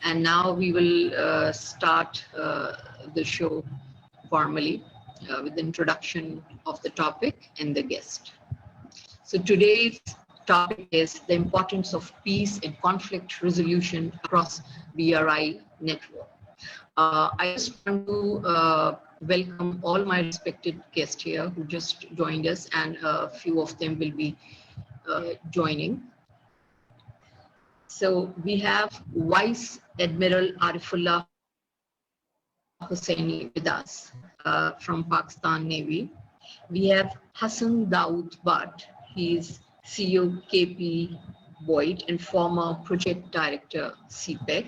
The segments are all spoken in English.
And now we will start the show formally with the introduction of the topic and the guest. So today's topic is the importance of peace and conflict resolution across BRI network. I just want to welcome all my respected guests here who just joined us, and a few of them will be joining. So we have Vice Admiral Arifullah Hosseini with us from Pakistan Navy. We have Hassan Daoud Bhatt. He is CEO KP Boyd and former project director CPEC.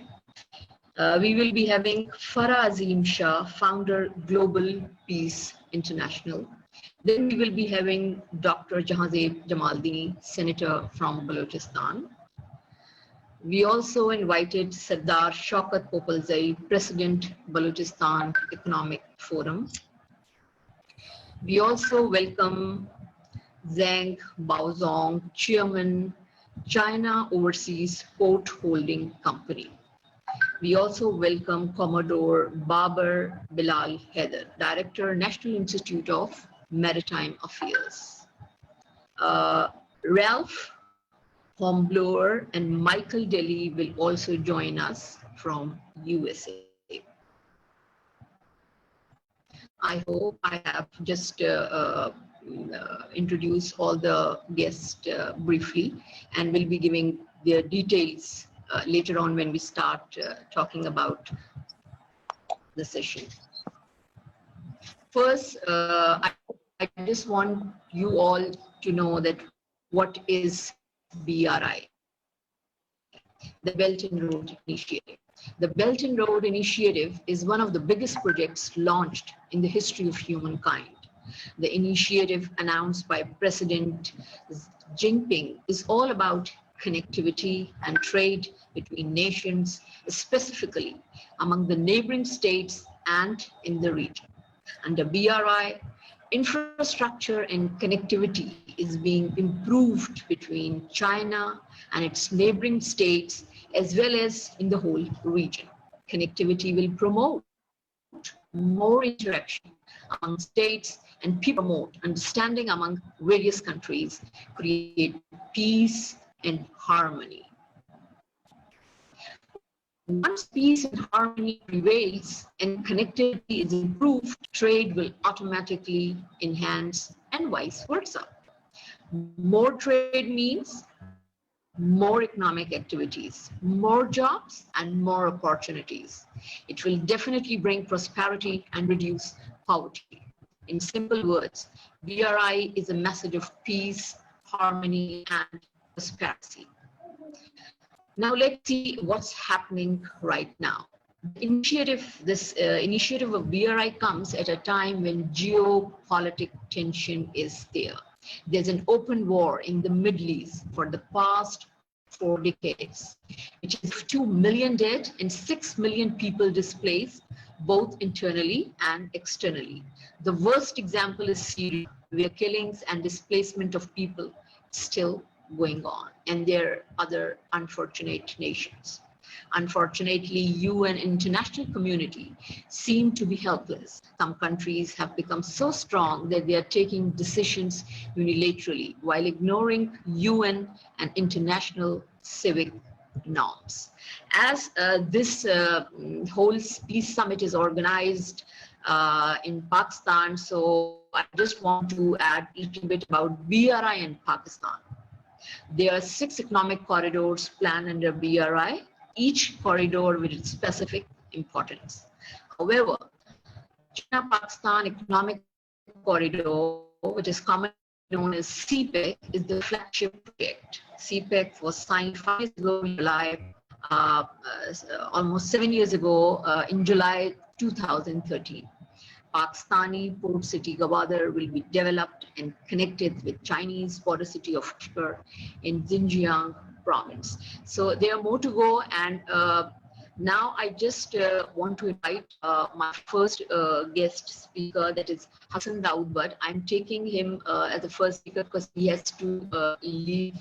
We will be having Farah Azim Shah, founder Global Peace International. Then we will be having Dr. Jahazeb Jamaldini, senator from Balochistan. We also invited Sardar Shaukat Popalzai, President, Balochistan Economic Forum. We also welcome Zhang Baozong, Chairman, China Overseas Port Holding Company. We also welcome Commodore Babar Bilal Haider, Director, National Institute of Maritime Affairs. Ralph Hornblower and Michael Daly will also join us from USA. I hope I have just introduced all the guests briefly, and will be giving their details later on when we start talking about the session. First, I just want you all to know that what is BRI, the Belt and Road Initiative. The Belt and Road Initiative is one of the biggest projects launched in the history of humankind. The initiative announced by President Jinping is all about connectivity and trade between nations, specifically among the neighboring states and in the region. Under BRI, infrastructure and connectivity is being improved between China and its neighboring states, as well as in the whole region. Connectivity will promote more interaction among states and promote understanding among various countries, create peace and harmony. Once peace and harmony prevails and connectivity is improved, trade will automatically enhance and vice versa. More trade means more economic activities, more jobs, and more opportunities. It will definitely bring prosperity and reduce poverty. In simple words, BRI is a message of peace, harmony, and prosperity. Now let's see what's happening right now. This initiative of BRI comes at a time when geopolitical tension is there. There's an open war in the Middle East for the past 4 decades, which is 2 million dead and 6 million people displaced, both internally and externally. The worst example is Syria, where killings and displacement of people still going on, and there are other unfortunate nations. Unfortunately, UN and international community seem to be helpless. Some countries have become so strong that they are taking decisions unilaterally while ignoring UN and international civic norms. As this whole peace summit is organized in Pakistan, so I just want to add a little bit about BRI and Pakistan. There are 6 economic corridors planned under BRI, each corridor with its specific importance. However, China-Pakistan Economic Corridor, which is commonly known as CPEC, is the flagship project. CPEC was signed 5 years ago in July, almost 7 years ago, in July 2013. Pakistani port city Gwadar will be developed and connected with Chinese border city of Kashgar in Xinjiang province. So there are more to go, and now I just want to invite my first guest speaker, that is Hassan Daoud Bhatt. I'm taking him as the first speaker because he has to leave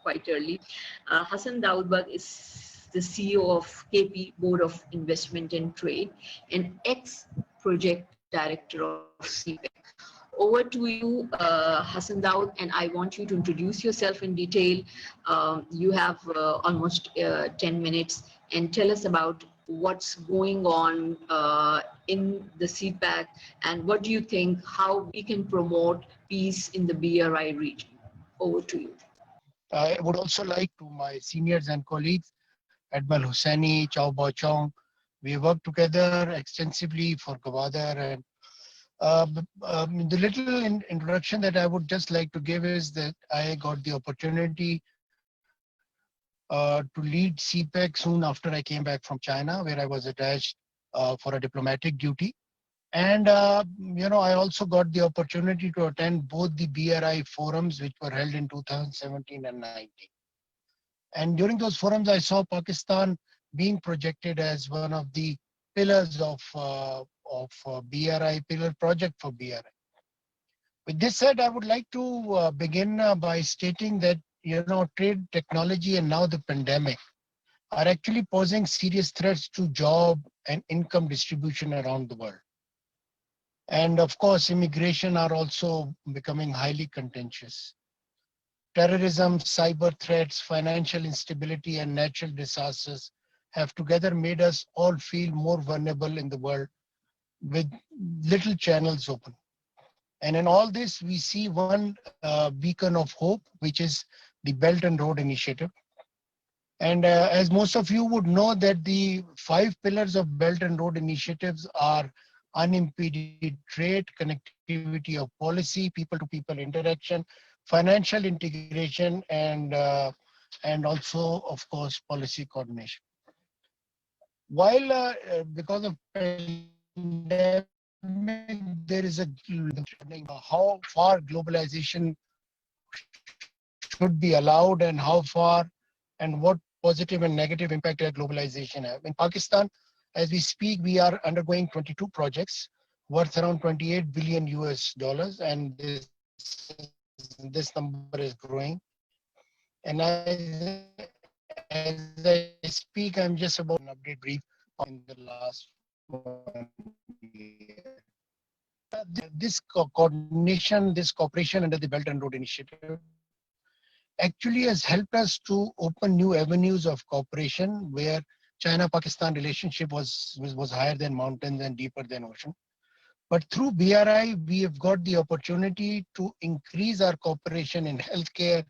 quite early. Hassan Daoud Bhatt is the CEO of KP, Board of Investment and Trade, and ex-project director of CPEC. Over to you, Hassan Daud, and I want you to introduce yourself in detail. You have almost 10 minutes, and tell us about what's going on in the CPAC, and what do you think, how we can promote peace in the BRI region. Over to you. I would also like to my seniors and colleagues, Admal Hussaini, Chow Bo Chong. We worked together extensively for Gwadar. And the little introduction that I would just like to give is that I got the opportunity to lead CPEC soon after I came back from China, where I was attached for a diplomatic duty. And, I also got the opportunity to attend both the BRI forums, which were held in 2017 and 19. And during those forums, I saw Pakistan being projected as one of the pillars of BRI, pillar project for BRI. With this said, I would like to begin by stating that, trade, technology, and now the pandemic are actually posing serious threats to job and income distribution around the world. And of course, immigration are also becoming highly contentious. Terrorism, cyber threats, financial instability, and natural disasters have together made us all feel more vulnerable in the world with little channels open. And in all this, we see one beacon of hope, which is the Belt and Road Initiative. And as most of you would know, that the 5 pillars of Belt and Road Initiatives are unimpeded trade, connectivity of policy, people-to-people interaction, financial integration, and also, of course, policy coordination. While because of pandemic, there is a how far globalization should be allowed and how far and what positive and negative impact globalization have. In Pakistan, as we speak, we are undergoing 22 projects worth around 28 billion US dollars, and this number is growing. And as I speak, I'm just about an update brief on the last 1 year. This coordination, this cooperation under the Belt and Road Initiative actually has helped us to open new avenues of cooperation where China-Pakistan relationship was higher than mountains and deeper than ocean. But through BRI, we have got the opportunity to increase our cooperation in healthcare,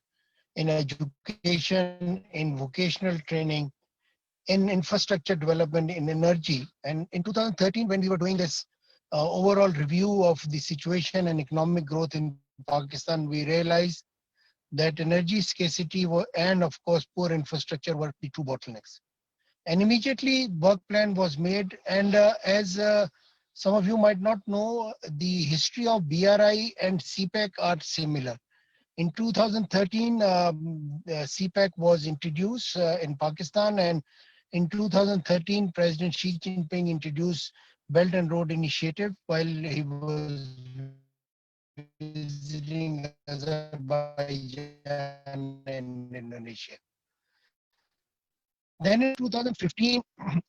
in education, in vocational training, in infrastructure development, in energy. And in 2013, when we were doing this overall review of the situation and economic growth in Pakistan, we realized that energy scarcity and of course poor infrastructure were the 2 bottlenecks. And immediately work plan was made. And as some of you might not know, the history of BRI and CPEC are similar. In 2013, CPEC was introduced in Pakistan, and in 2013, President Xi Jinping introduced Belt and Road Initiative while he was visiting Azerbaijan and Indonesia. Then in 2015,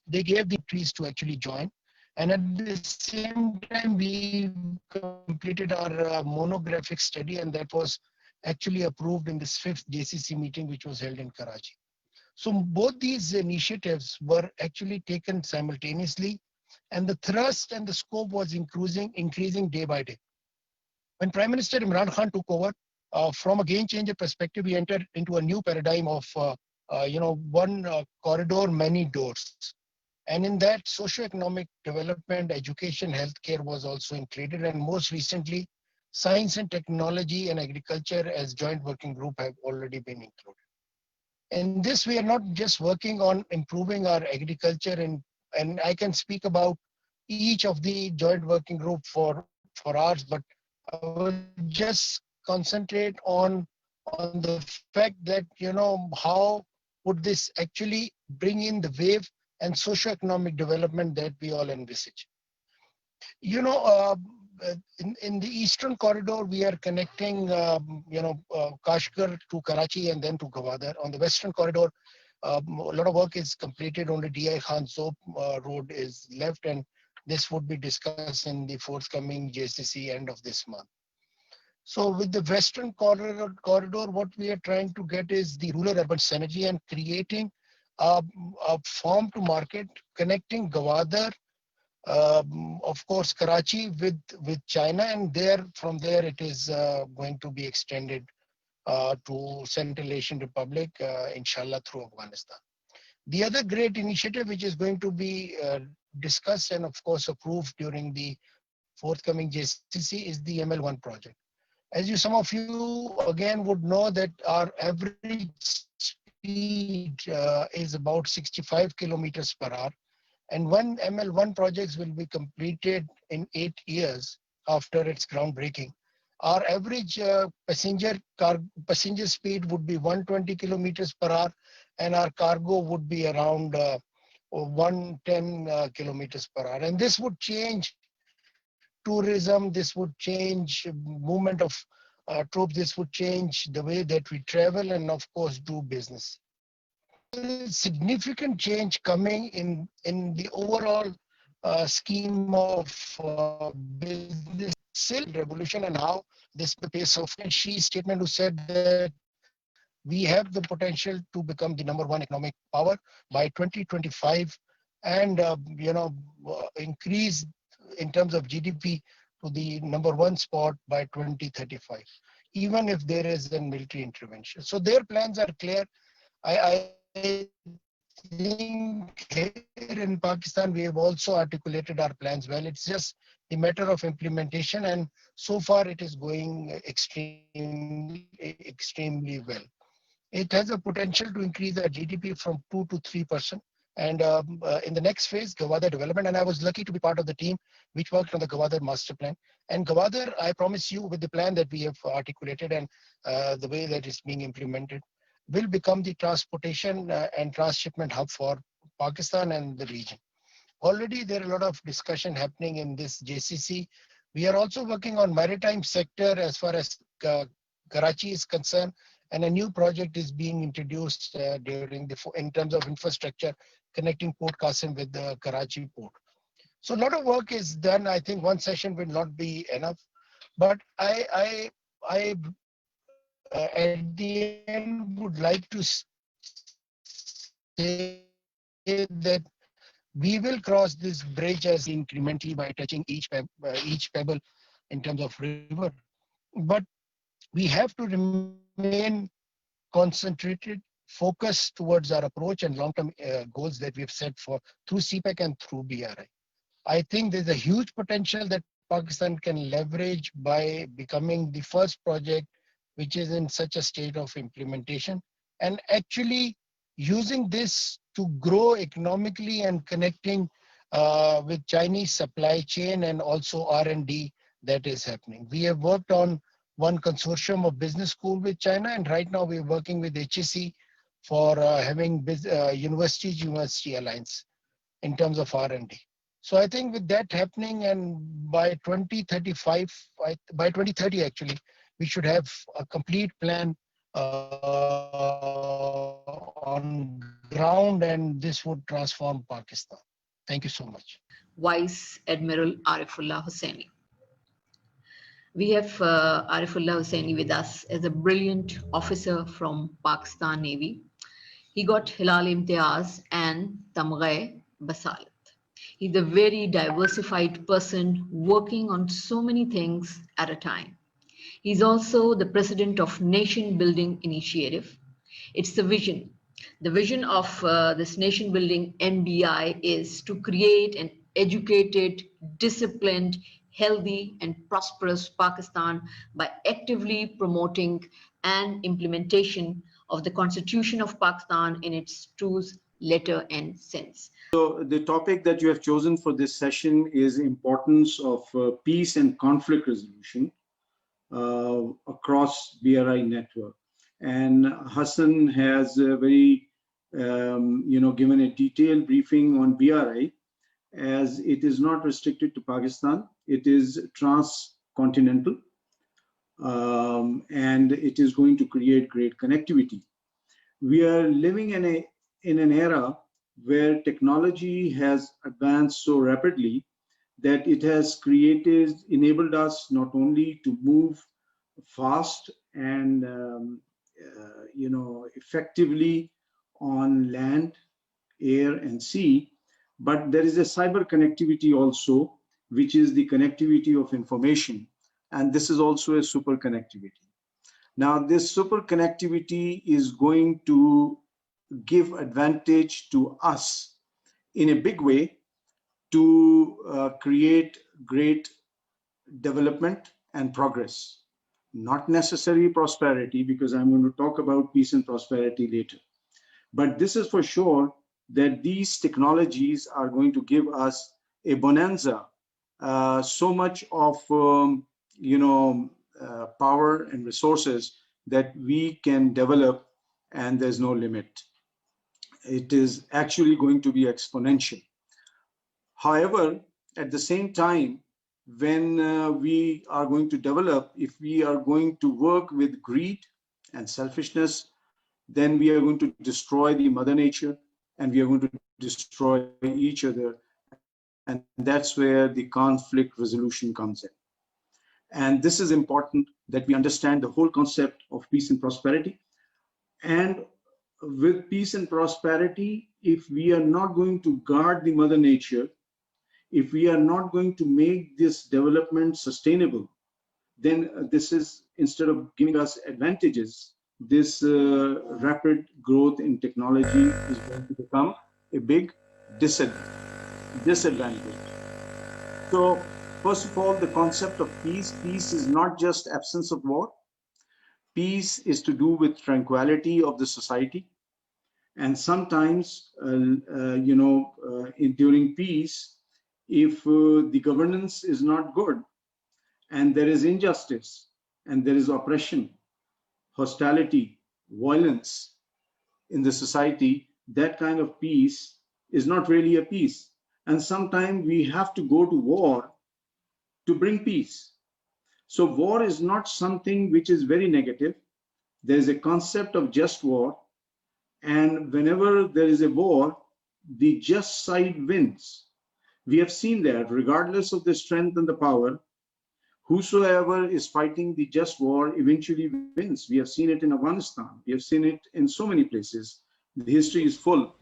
they gave the countries to actually join. And at the same time, we completed our monographic study, and that was actually approved in this 5th JCC meeting, which was held in Karachi. So both these initiatives were actually taken simultaneously, and the thrust and the scope was increasing day by day. When Prime Minister Imran Khan took over, from a game changer perspective, we entered into a new paradigm of one corridor, many doors. And in that, socioeconomic development, education, healthcare was also included. And most recently, science and technology and agriculture as joint working group have already been included. In this, we are not just working on improving our agriculture, and I can speak about each of the joint working group for ours, but I will just concentrate on the fact that, how would this actually bring in the wave and socioeconomic development that we all envisage. In the Eastern Corridor, we are connecting, Kashgar to Karachi and then to Gwadar. On the Western Corridor, a lot of work is completed. Only DI Khan Soap road is left, and this would be discussed in the forthcoming JCC end of this month. So with the Western corridor, what we are trying to get is the rural-urban synergy and creating a farm to market, connecting Gwadar, of course, Karachi with China, and from there it is going to be extended to Central Asian Republic, inshallah, through Afghanistan. The other great initiative which is going to be discussed and of course approved during the forthcoming JCC is the ML1 project. As some of you again would know that our average speed is about 65 kilometers per hour. And when ML1 projects will be completed in 8 years after its groundbreaking, our average passenger speed would be 120 kilometers per hour, and our cargo would be around 110 kilometers per hour. And this would change tourism, this would change movement of troops, this would change the way that we travel and of course do business. So there is significant change coming in the overall scheme of business revolution, and how this pace of. And she statement who said that we have the potential to become the number one economic power by 2025, and increase in terms of GDP to the number one spot by 2035, even if there is a military intervention. So their plans are clear. I think here in Pakistan, we have also articulated our plans well. It's just the matter of implementation, and so far it is going extremely well. It has a potential to increase our GDP from 2 to 3%. And in the next phase, Gwadar development, and I was lucky to be part of the team which worked on the Gwadar master plan. And Gwadar, I promise you, with the plan that we have articulated and the way that it's being implemented, will become the transportation and transshipment hub for Pakistan and the region. Already there are a lot of discussion happening in this JCC. We are also working on maritime sector as far as Karachi is concerned, and a new project is being introduced in terms of infrastructure connecting Port Qasim with the Karachi port. So a lot of work is done. I think one session will not be enough, but I at the end would like to say that we will cross this bridge as incrementally by touching each pebble in terms of river. But we have to remain concentrated, focused towards our approach and long-term goals that we have set for through CPEC and through BRI. I think there's a huge potential that Pakistan can leverage by becoming the first project which is in such a state of implementation, and actually using this to grow economically and connecting with Chinese supply chain and also R&D that is happening. We have worked on one consortium of business school with China, and right now we're working with HSC for having university alliance in terms of R&D. So I think with that happening, and by 2035, by 2030 actually, we should have a complete plan on ground, and this would transform Pakistan. Thank you so much. Vice Admiral Arifullah Hussaini. We have Arifullah Hussaini with us as a brilliant officer from Pakistan Navy. He got Hilal Imtiaz and Tamghe Basalat. He's a very diversified person working on so many things at a time. He's also the president of Nation Building Initiative. It's the vision. The vision of this nation building NBI is to create an educated, disciplined, healthy, and prosperous Pakistan by actively promoting and implementation of the Constitution of Pakistan in its truth, letter, and sense. So the topic that you have chosen for this session is importance of peace and conflict resolution across BRI network. And Hassan has very, given a detailed briefing on BRI, as it is not restricted to Pakistan. It is transcontinental, and it is going to create great connectivity. We are living in a in an era where technology has advanced so rapidly that it has enabled us not only to move fast and effectively on land, air, and sea, but there is a cyber connectivity also, which is the connectivity of information, and this is also a super connectivity. Now, this super connectivity is going to give advantage to us in a big way to create great development and progress, not necessarily prosperity, because I'm going to talk about peace and prosperity later. But this is for sure that these technologies are going to give us a bonanza, so much of power and resources that we can develop, and there's no limit. It is actually going to be exponential. However, at the same time, when we are going to develop, if we are going to work with greed and selfishness, then we are going to destroy the mother nature, and we are going to destroy each other, and that's where the conflict resolution comes in. And this is important that we understand the whole concept of peace and prosperity. And with peace and prosperity, if we are not going to guard the mother nature, if we are not going to make this development sustainable, then this is, instead of giving us advantages, this rapid growth in technology is going to become a big disadvantage. So, first of all, the concept of peace is not just absence of war. Peace is to do with tranquility of the society. And sometimes, during peace, if the governance is not good, and there is injustice, and there is oppression, hostility, violence in the society, that kind of peace is not really a peace. And sometimes we have to go to war to bring peace. So war is not something which is very negative. There is a concept of just war. And whenever there is a war, the just side wins. We have seen that regardless of the strength and the power, whosoever is fighting the just war eventually wins. We have seen it in Afghanistan. We have seen it in so many places. The history is full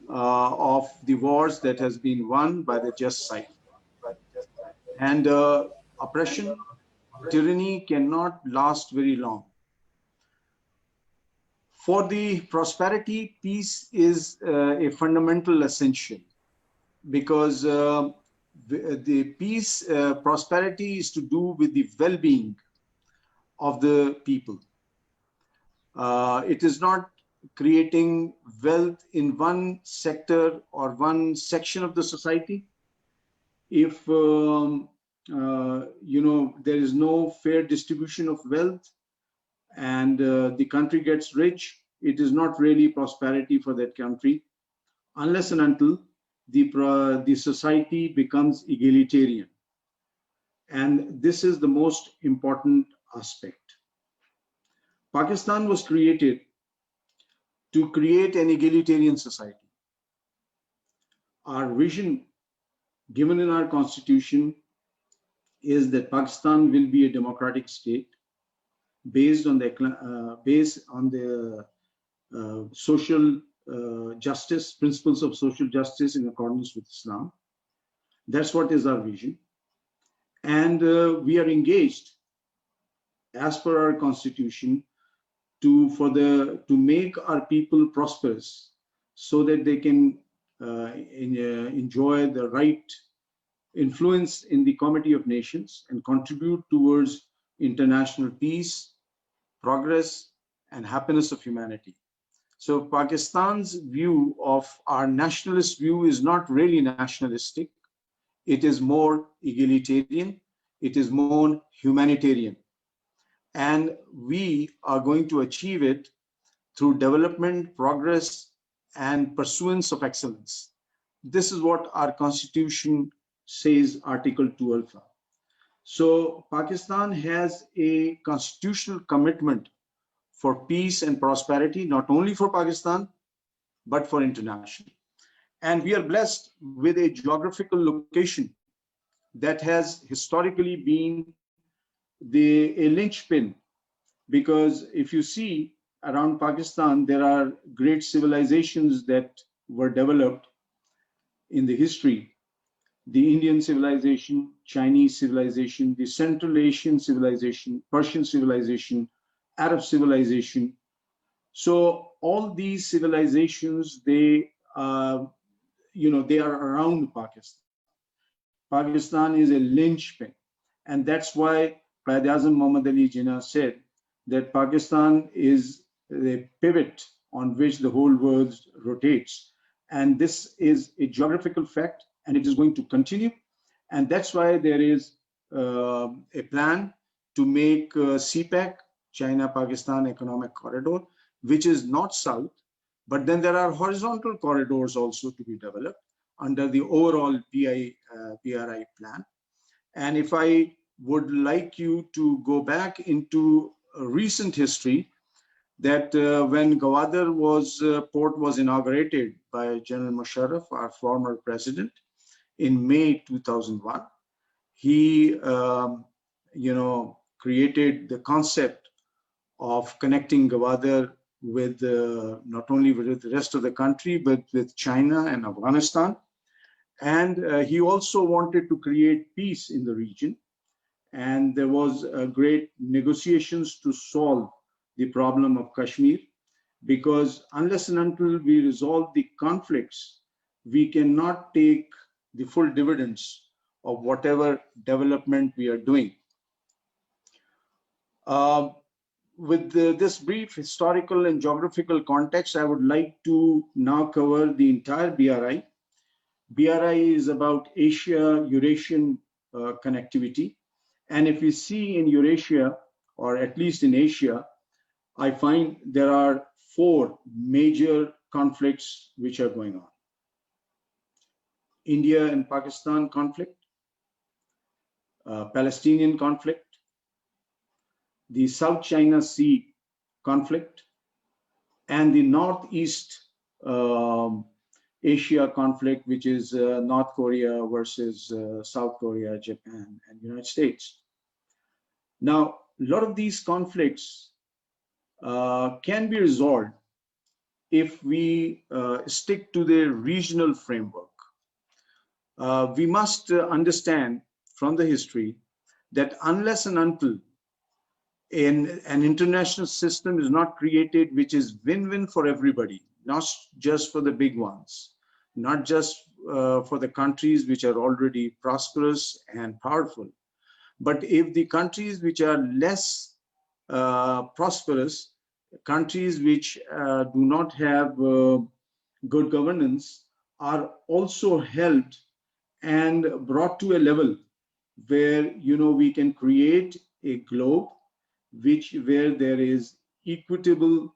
of the wars that has been won by the just side. And oppression, tyranny cannot last very long. For the prosperity, peace is a fundamental essential, because the peace, prosperity is to do with the well-being of the people. It is not creating wealth in one sector or one section of the society. If there is no fair distribution of wealth, and the country gets rich, it is not really prosperity for that country, unless and until the society becomes egalitarian. And this is the most important aspect. Pakistan was created to create an egalitarian society. Our vision given in our constitution is that Pakistan will be a democratic state based on the social justice, principles of social justice in accordance with Islam. That's what is our vision. And we are engaged, as per our constitution, to make our people prosperous, so that they can enjoy the right influence in the Committee of Nations and contribute towards international peace, progress, and happiness of humanity. So Pakistan's view of our nationalist view is not really nationalistic. It is more egalitarian. It is more humanitarian. And we are going to achieve it through development, progress, and pursuance of excellence. This is what our constitution says, Article 2 Alpha. So Pakistan has a constitutional commitment for peace and prosperity, not only for Pakistan, but for international. And we are blessed with a geographical location that has historically been a linchpin, because if you see around Pakistan, there are great civilizations that were developed in the history. The Indian civilization, Chinese civilization, the Central Asian civilization, Persian civilization, Arab civilization. So all these civilizations, they are around Pakistan. Pakistan is a linchpin, and that's why Quaid Azam Muhammad Ali Jinnah said that Pakistan is the pivot on which the whole world rotates. And this is a geographical fact, and it is going to continue. And that's why there is a plan to make CPEC, China-Pakistan Economic Corridor, which is north-south, but then there are horizontal corridors also to be developed under the overall BRI plan. And if I would like you to go back into recent history, that when Gwadar port was inaugurated by General Musharraf, our former president, in May 2001, he created the concept of connecting Gwadar with not only with the rest of the country, but with China and Afghanistan. And he also wanted to create peace in the region. And there was great negotiations to solve the problem of Kashmir, because unless and until we resolve the conflicts, we cannot take the full dividends of whatever development we are doing. With this brief historical and geographical context, I would like to now cover the entire BRI. BRI is about Asia-Eurasian connectivity. And if we see in Eurasia, or at least in Asia, I find there are 4 major conflicts which are going on. India and Pakistan conflict, Palestinian conflict, the South China Sea conflict, and the Northeast Asia conflict, which is North Korea versus South Korea, Japan, and United States. Now, a lot of these conflicts can be resolved if we stick to the regional framework. We must understand from the history that unless and until an international system is not created which is win-win for everybody, not just for the big ones, not just for the countries which are already prosperous and powerful, but if the countries which are less prosperous, countries which do not have good governance, are also helped and brought to a level where we can create a globe where there is equitable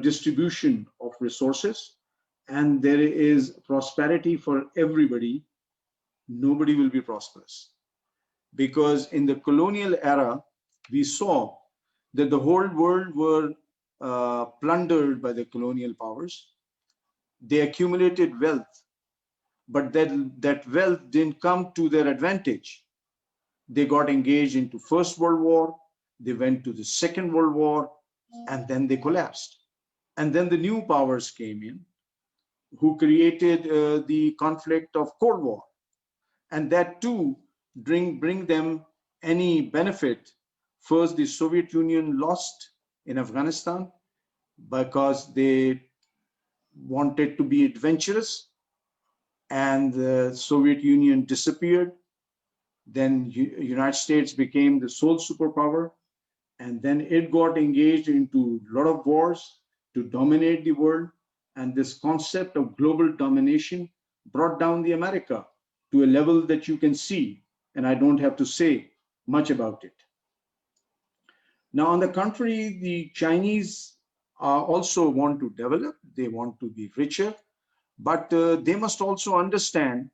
distribution of resources, and there is prosperity for everybody. Nobody will be prosperous, because in the colonial era we saw that the whole world were plundered by the colonial powers. They accumulated wealth, but that wealth didn't come to their advantage. They got engaged into First World War, they went to the Second World War, and then they collapsed. And then the new powers came in, who created the conflict of Cold War. And that too bring them any benefit. First, the Soviet Union lost in Afghanistan because they wanted to be adventurous, and the Soviet Union disappeared. Then United States became the sole superpower, and then it got engaged into a lot of wars to dominate the world. And this concept of global domination brought down the America to a level that you can see, and I don't have to say much about it. Now, on the contrary, the Chinese also want to develop, they want to be richer, but they must also understand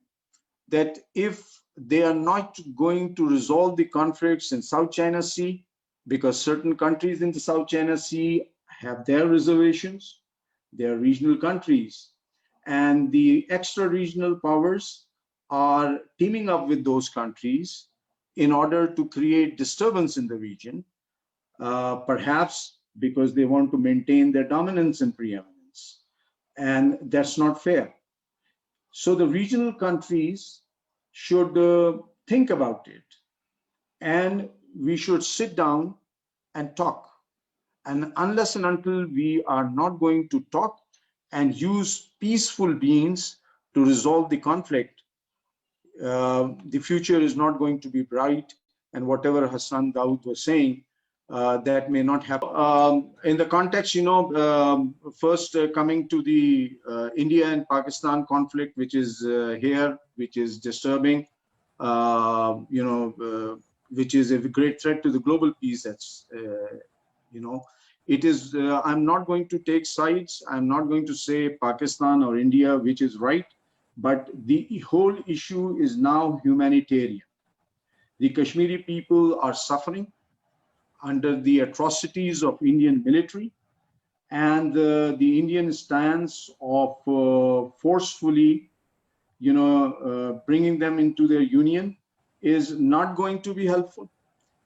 that if they are not going to resolve the conflicts in South China Sea, because certain countries in the South China Sea have their reservations, They are regional countries, and the extra regional powers are teaming up with those countries in order to create disturbance in the region, perhaps because they want to maintain their dominance and preeminence. And that's not fair. So the regional countries should think about it, and we should sit down and talk. And unless and until we are not going to talk and use peaceful means to resolve the conflict, the future is not going to be bright. And whatever Hassan Dawood was saying, that may not happen. In the context, first coming to the India and Pakistan conflict, which is here, which is disturbing, which is a great threat to the global peace. That's, it is, I'm not going to take sides. I'm not going to say Pakistan or India, which is right, but the whole issue is now humanitarian. The Kashmiri people are suffering under the atrocities of Indian military, and the Indian stance of forcefully, bringing them into their union is not going to be helpful.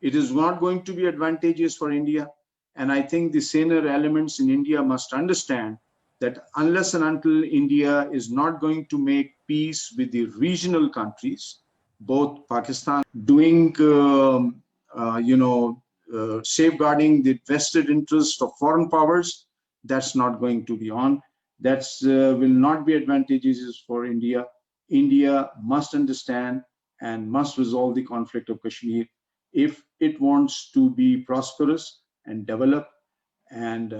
It is not going to be advantageous for India. And I think the senior elements in India must understand that unless and until India is not going to make peace with the regional countries, both Pakistan doing, safeguarding the vested interest of foreign powers, that's not going to be on. That will not be advantageous for India. India must understand and must resolve the conflict of Kashmir if it wants to be prosperous and develop. And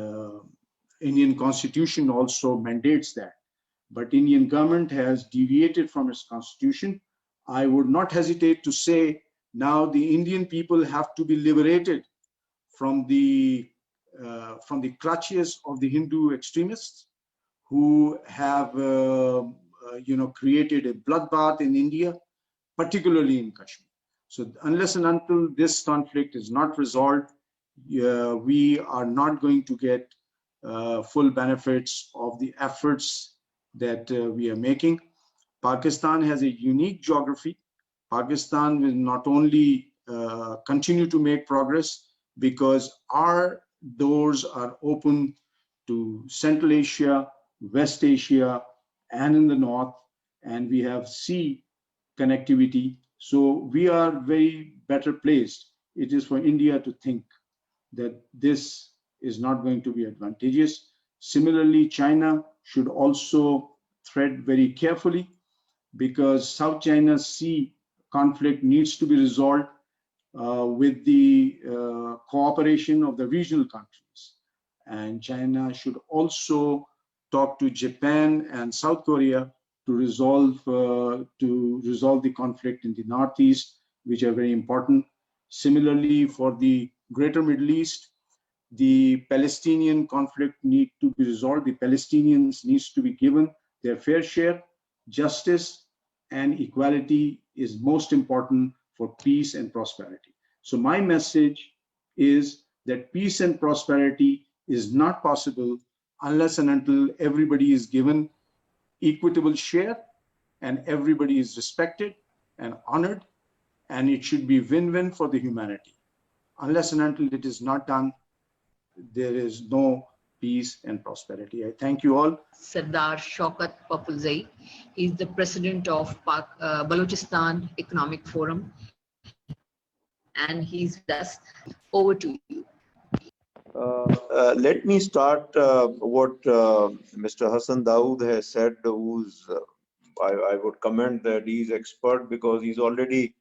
Indian constitution also mandates that. But Indian government has deviated from its constitution. I would not hesitate to say now the Indian people have to be liberated from the clutches of the Hindu extremists who have created a bloodbath in India, particularly in Kashmir. So unless and until this conflict is not resolved, we are not going to get full benefits of the efforts that we are making. Pakistan has a unique geography. Pakistan will not only continue to make progress because our doors are open to Central Asia, West Asia, and in the north, and we have sea connectivity. So we are very better placed. It is for India to think that this is not going to be advantageous. Similarly, China should also tread very carefully because South China Sea conflict needs to be resolved with the cooperation of the regional countries. And China should also talk to Japan and South Korea to resolve the conflict in the Northeast, which are very important. Similarly, for the Greater Middle East, the Palestinian conflict need to be resolved. The Palestinians needs to be given their fair share. Justice and equality is most important for peace and prosperity. So my message is that peace and prosperity is not possible unless and until everybody is given equitable share and everybody is respected and honored, and it should be win-win for the humanity. Unless and until it is not done, there is no peace and prosperity. I thank you all. Sardar Shaukat Papulzai. He's the president of Balochistan Economic Forum, and he's with us. Over to you. Let me start what Mr. Hassan Dawood has said, who's I would comment that he's expert because he's already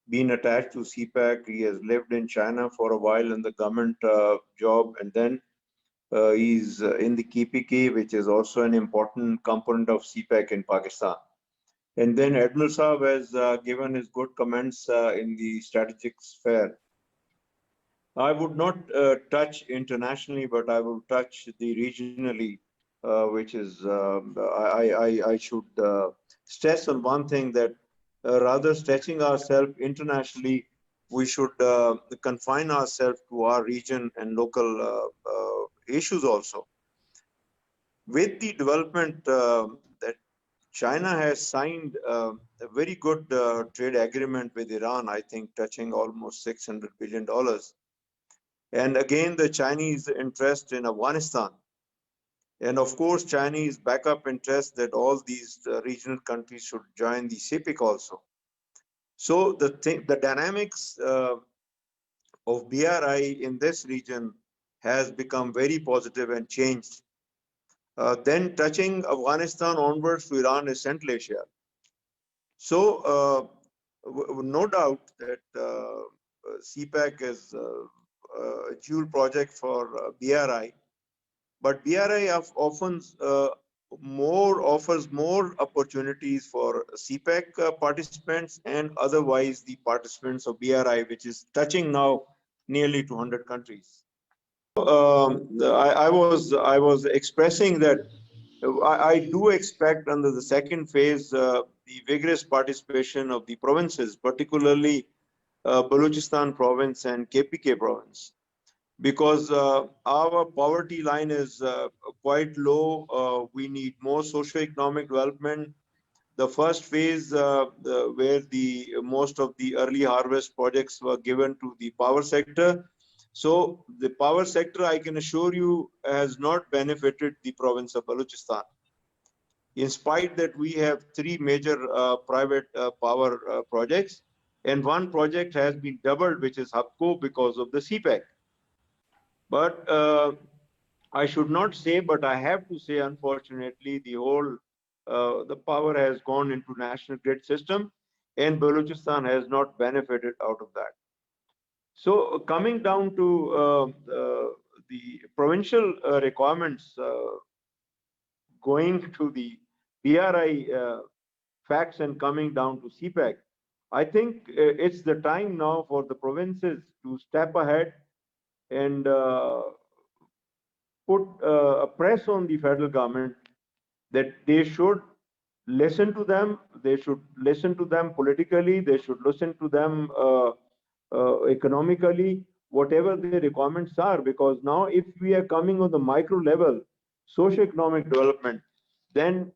been attached to CPAC. He has lived in China for a while in the government job, and then he's in the KPK, which is also an important component of CPAC in Pakistan. And then Admiral Saab has given his good comments in the strategic sphere. I would not touch internationally, but I will touch the regionally, which is I should stress on one thing, that rather stretching ourselves internationally, we should confine ourselves to our region and local issues also. with the development that China has signed a very good trade agreement with Iran, I think touching almost $600 billion. And again, the Chinese interest in Afghanistan. And of course, Chinese backup interest that all these regional countries should join the CPIC also. So the dynamics of BRI in this region has become very positive and changed. Then touching Afghanistan onwards to Iran is Central Asia. So no doubt that CPEC is a dual project for BRI, but BRI often offers more opportunities for CPEC participants and otherwise the participants of BRI, which is touching now nearly 200 countries. I was expressing that I do expect under the second phase the vigorous participation of the provinces, particularly Balochistan province and KPK province, because our poverty line is quite low. We need more socio-economic development. The first phase, where the most of the early harvest projects were given to the power sector. So the power sector, I can assure you, has not benefited the province of Balochistan. In spite that we have three major private power projects, and one project has been doubled, which is HUBCO, because of the CPEC. But I should not say, but I have to say, unfortunately, the power has gone into national grid system, and Balochistan has not benefited out of that. So coming down to the provincial requirements, going to the BRI facts and coming down to CPEC, I think it's the time now for the provinces to step ahead and put a press on the federal government that they should listen to them. They should listen to them politically. They should listen to them economically, whatever their requirements are. Because now, if we are coming on the micro level, socio-economic development, then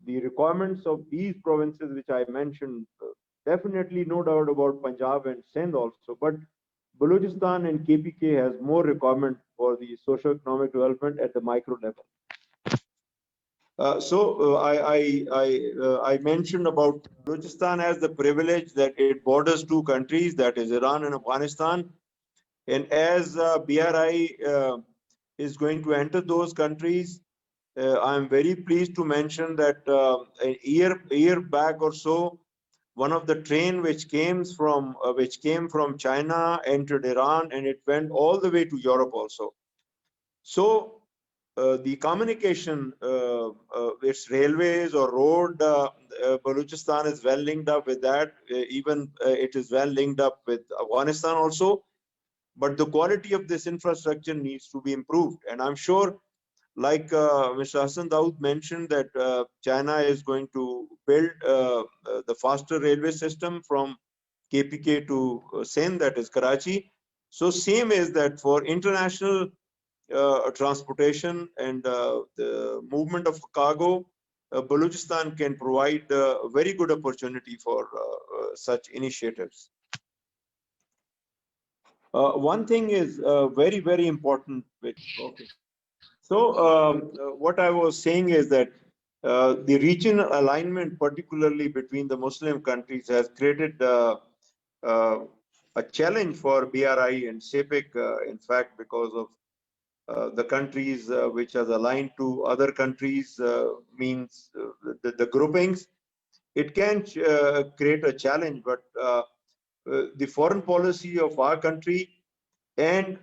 the requirements of these provinces, which I mentioned, definitely no doubt about Punjab and Sindh also, but Balochistan and KPK has more requirement for the socio-economic development at the micro level. I mentioned about Balochistan as the privilege that it borders two countries, that is Iran and Afghanistan. And as BRI is going to enter those countries, I'm very pleased to mention that a year back or so, one of the train which came from China entered Iran, and it went all the way to Europe also. So the communication, its railways or road, Balochistan is well linked up with that. Even it is well linked up with Afghanistan also. But the quality of this infrastructure needs to be improved. And I'm sure, like Mr. Hassan Dawood mentioned, that China is going to build the faster railway system from KPK to Sindh, that is Karachi. So same is that for international transportation and the movement of cargo, Balochistan can provide a very good opportunity for such initiatives. One thing is very, very important. Okay. So what I was saying is that the regional alignment, particularly between the Muslim countries, has created a challenge for BRI and CPIC, in fact, because of the countries which are aligned to other countries, means the groupings. It can create a challenge, but the foreign policy of our country and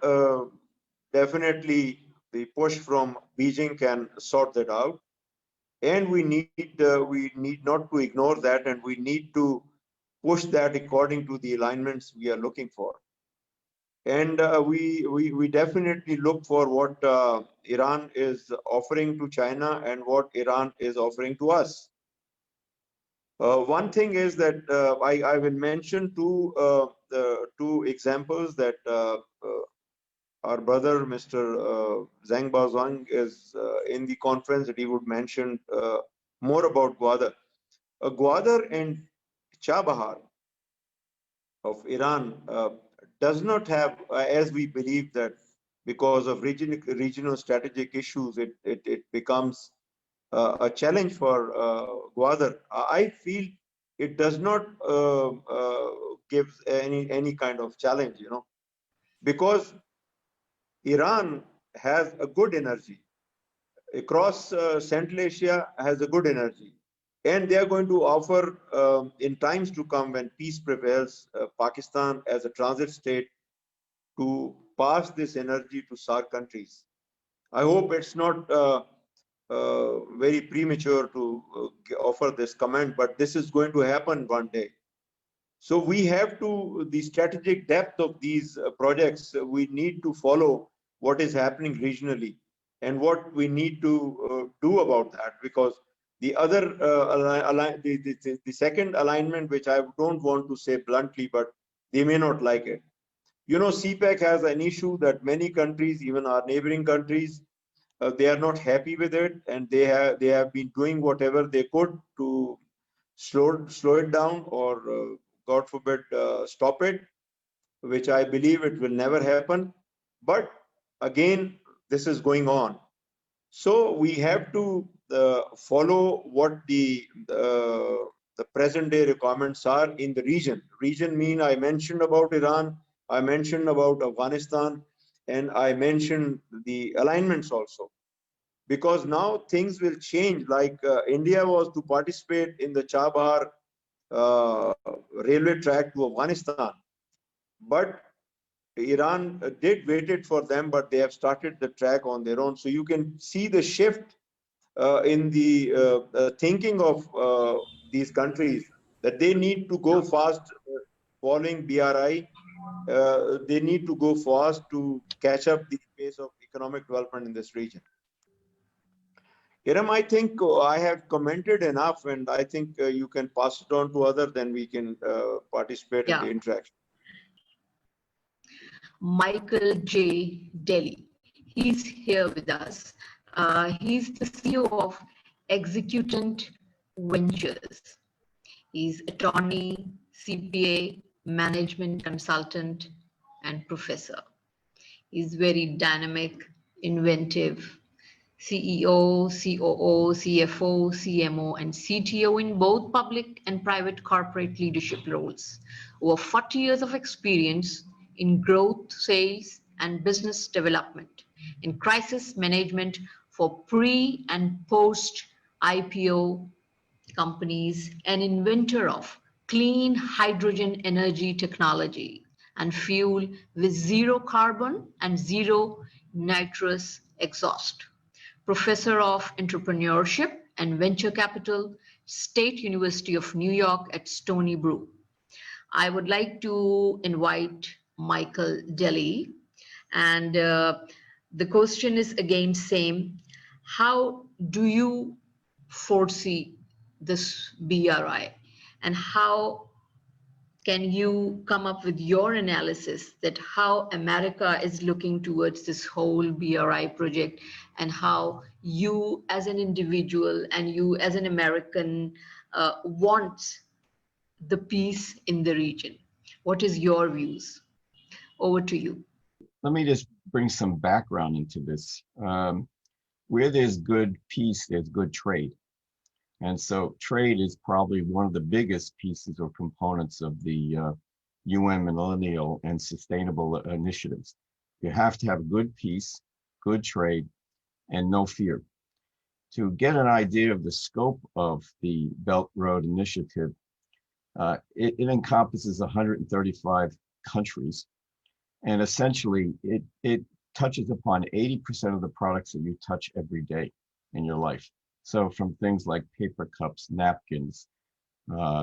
definitely the push from Beijing can sort that out. And we need not to ignore that, and we need to push that according to the alignments we are looking for. And we definitely look for what Iran is offering to China and what Iran is offering to us. One thing is that I will mention two examples that our brother, Mr. Zhang Baozhang, is in the conference that he would mention more about Gwadar. Gwadar and Chabahar of Iran does not have, as we believe that because of regional strategic issues, it becomes a challenge for Gwadar. I feel it does not give any kind of challenge, because Iran has a good energy. Across Central Asia has a good energy. And they are going to offer, in times to come when peace prevails, Pakistan as a transit state to pass this energy to SAARC countries. I hope it's not very premature to offer this comment, but this is going to happen one day. So we have to, the strategic depth of these projects, we need to follow what is happening regionally and what we need to do about that, because the other, the second alignment, which I don't want to say bluntly, but they may not like it. CPEC has an issue that many countries, even our neighboring countries, they are not happy with it, and they have been doing whatever they could to slow it down, or God forbid stop it, which I believe it will never happen. But again, this is going on, so we have to follow what the present day requirements are in the region. Region I mentioned about Iran, I mentioned about Afghanistan, and I mentioned the alignments also, because now things will change. Like India was to participate in the Chabahar railway track to Afghanistan, but Iran did waited for them, but they have started the track on their own. So you can see the shift in the thinking of these countries, that they need to go fast following BRI. They need to go fast to catch up the pace of economic development in this region. Hiram, I think I have commented enough, and I think you can pass it on to others, then we can participate in the Yeah. interaction. Michael J. Delhi. He's here with us. He's the CEO of Executant Ventures. He's attorney, CPA, management consultant, and professor. He's very dynamic, inventive, CEO, COO, CFO, CMO, and CTO in both public and private corporate leadership roles. Over 40 years of experience in growth, sales, and business development, in crisis management for pre and post IPO companies, an inventor of clean hydrogen energy technology and fuel with zero carbon and zero nitrous exhaust. Professor of Entrepreneurship and Venture Capital, State University of New York at Stony Brook. I would like to invite Michael Delhi, and the question is again same. How do you foresee this BRI, and how can you come up with your analysis that how America is looking towards this whole BRI project, and how you as an individual and you as an American want the peace in the region? What is your views? Over to you. Let me just bring some background into this. Where there's good peace, there's good trade. And so trade is probably one of the biggest pieces or components of the UN Millennial and Sustainable Initiatives. You have to have good peace, good trade, and no fear. To get an idea of the scope of the Belt Road Initiative, it encompasses 135 countries. And essentially, it touches upon 80% of the products that you touch every day in your life. So from things like paper cups, napkins,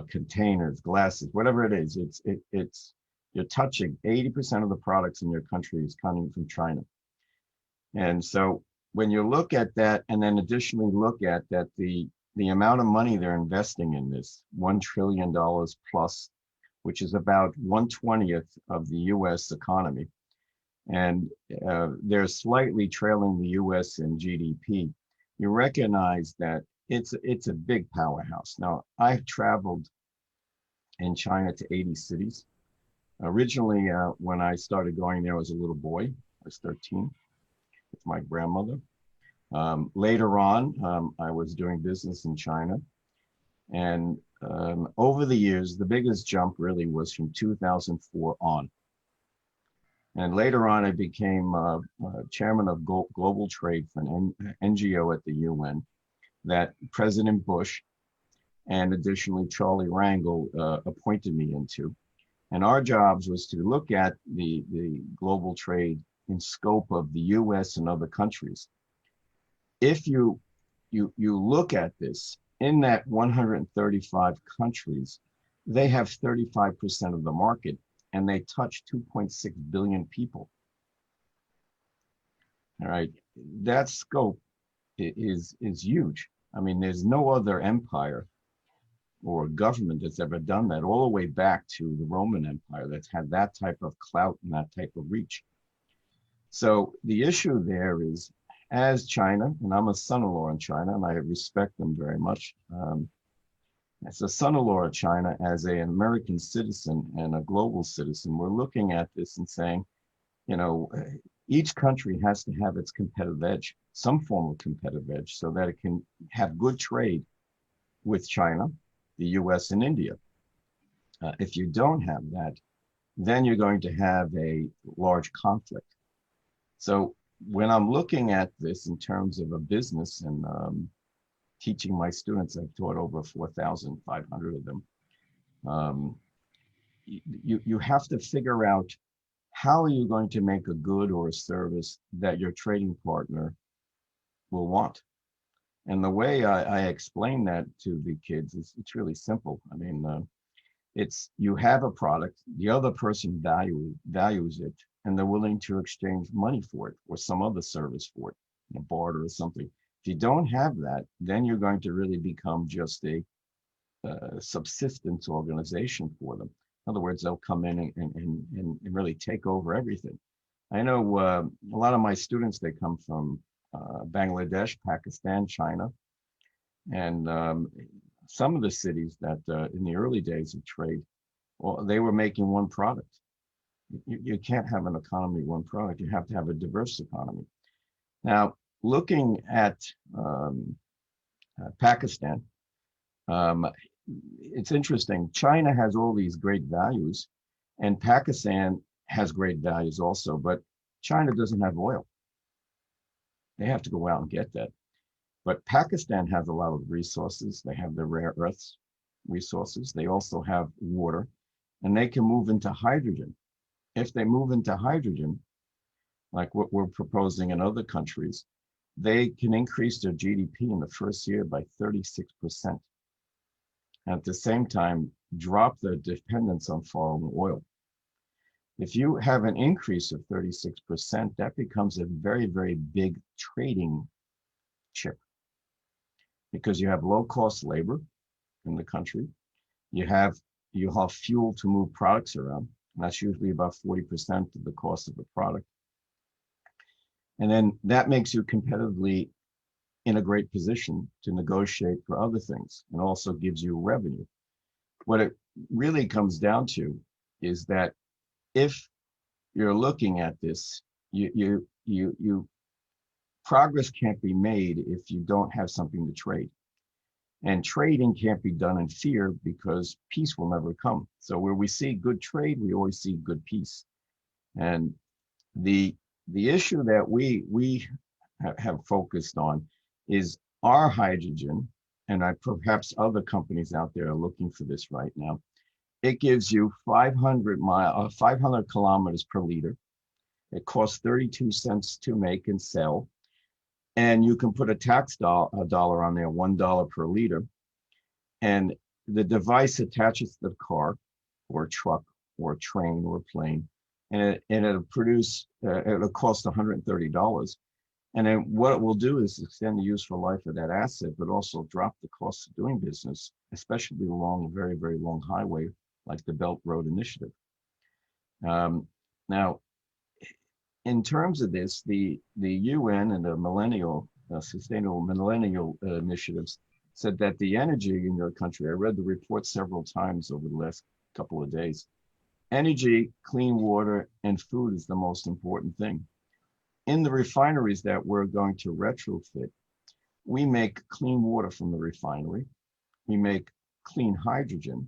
containers, glasses, whatever it is, you're touching 80% of the products in your country is coming from China. And so when you look at that, and then additionally look at that, the amount of money they're investing in this, $1 trillion plus, which is about 1/20th of the US economy. and they're slightly trailing the US in GDP, you recognize that it's a big powerhouse. Now, I've traveled in China to 80 cities. Originally, when I started going there, I was a little boy. I was 13 with my grandmother. Later on, I was doing business in China. And over the years, the biggest jump really was from 2004 on. And later on, I became chairman of global trade for an NGO at the UN that President Bush and additionally Charlie Rangel appointed me into. And our jobs was to look at the global trade in scope of the US and other countries. If you look at this, in that 135 countries, they have 35% of the market and they touch 2.6 billion people. All right, that scope is huge. I mean, there's no other empire or government that's ever done that, all the way back to the Roman Empire that's had that type of clout and that type of reach. So the issue there is, as China, and I'm a son-in-law in China, and I respect them very much. As a son-in-law of China, as an American citizen and a global citizen, we're looking at this and saying, you know, each country has to have its competitive edge, some form of competitive edge, so that it can have good trade with China, the US, and India. If you don't have that, then you're going to have a large conflict. So when I'm looking at this in terms of a business and teaching my students, I've taught over 4,500 of them. You have to figure out how are you going to make a good or a service that your trading partner will want. And the way I explain that to the kids is it's really simple. I mean, it's you have a product, the other person values it, and they're willing to exchange money for it or some other service for it, a barter or something. If you don't have that, then you're going to really become just a subsistence organization for them. In other words, they'll come in and really take over everything. I know a lot of my students, they come from Bangladesh, Pakistan, China, and some of the cities that in the early days of trade, well, they were making one product. You can't have an economy, one product. You have to have a diverse economy. Now, looking at Pakistan, it's interesting. China has all these great values, and Pakistan has great values also, but China doesn't have oil. They have to go out and get that. But Pakistan has a lot of resources. They have the rare earths resources. They also have water, and they can move into hydrogen. If they move into hydrogen, like what we're proposing in other countries, they can increase their GDP in the first year by 36%. At the same time, drop their dependence on foreign oil. If you have an increase of 36%, that becomes a very, very big trading chip because you have low cost labor in the country. You have fuel to move products around. And that's usually about 40% of the cost of the product. And then that makes you competitively in a great position to negotiate for other things and also gives you revenue. What it really comes down to is that if you're looking at this, progress can't be made if you don't have something to trade. And trading can't be done in fear because peace will never come. So where we see good trade, we always see good peace. And the issue that we have focused on is our hydrogen, and perhaps other companies out there are looking for this right now. It gives you 500 kilometers per liter. It costs 32 cents to make and sell. And you can put a tax dollar on there, $1 per liter. And the device attaches to the car or truck or train or plane. And it'll produce, it'll cost $130. And then what it will do is extend the useful life of that asset, but also drop the cost of doing business, especially along a very, very long highway like the Belt Road Initiative. Now, in terms of this, the UN and the Sustainable Millennial Initiatives said that the energy in your country, I read the report several times over the last couple of days, energy, clean water, and food is the most important thing. In the refineries that we're going to retrofit, we make clean water from the refinery, we make clean hydrogen,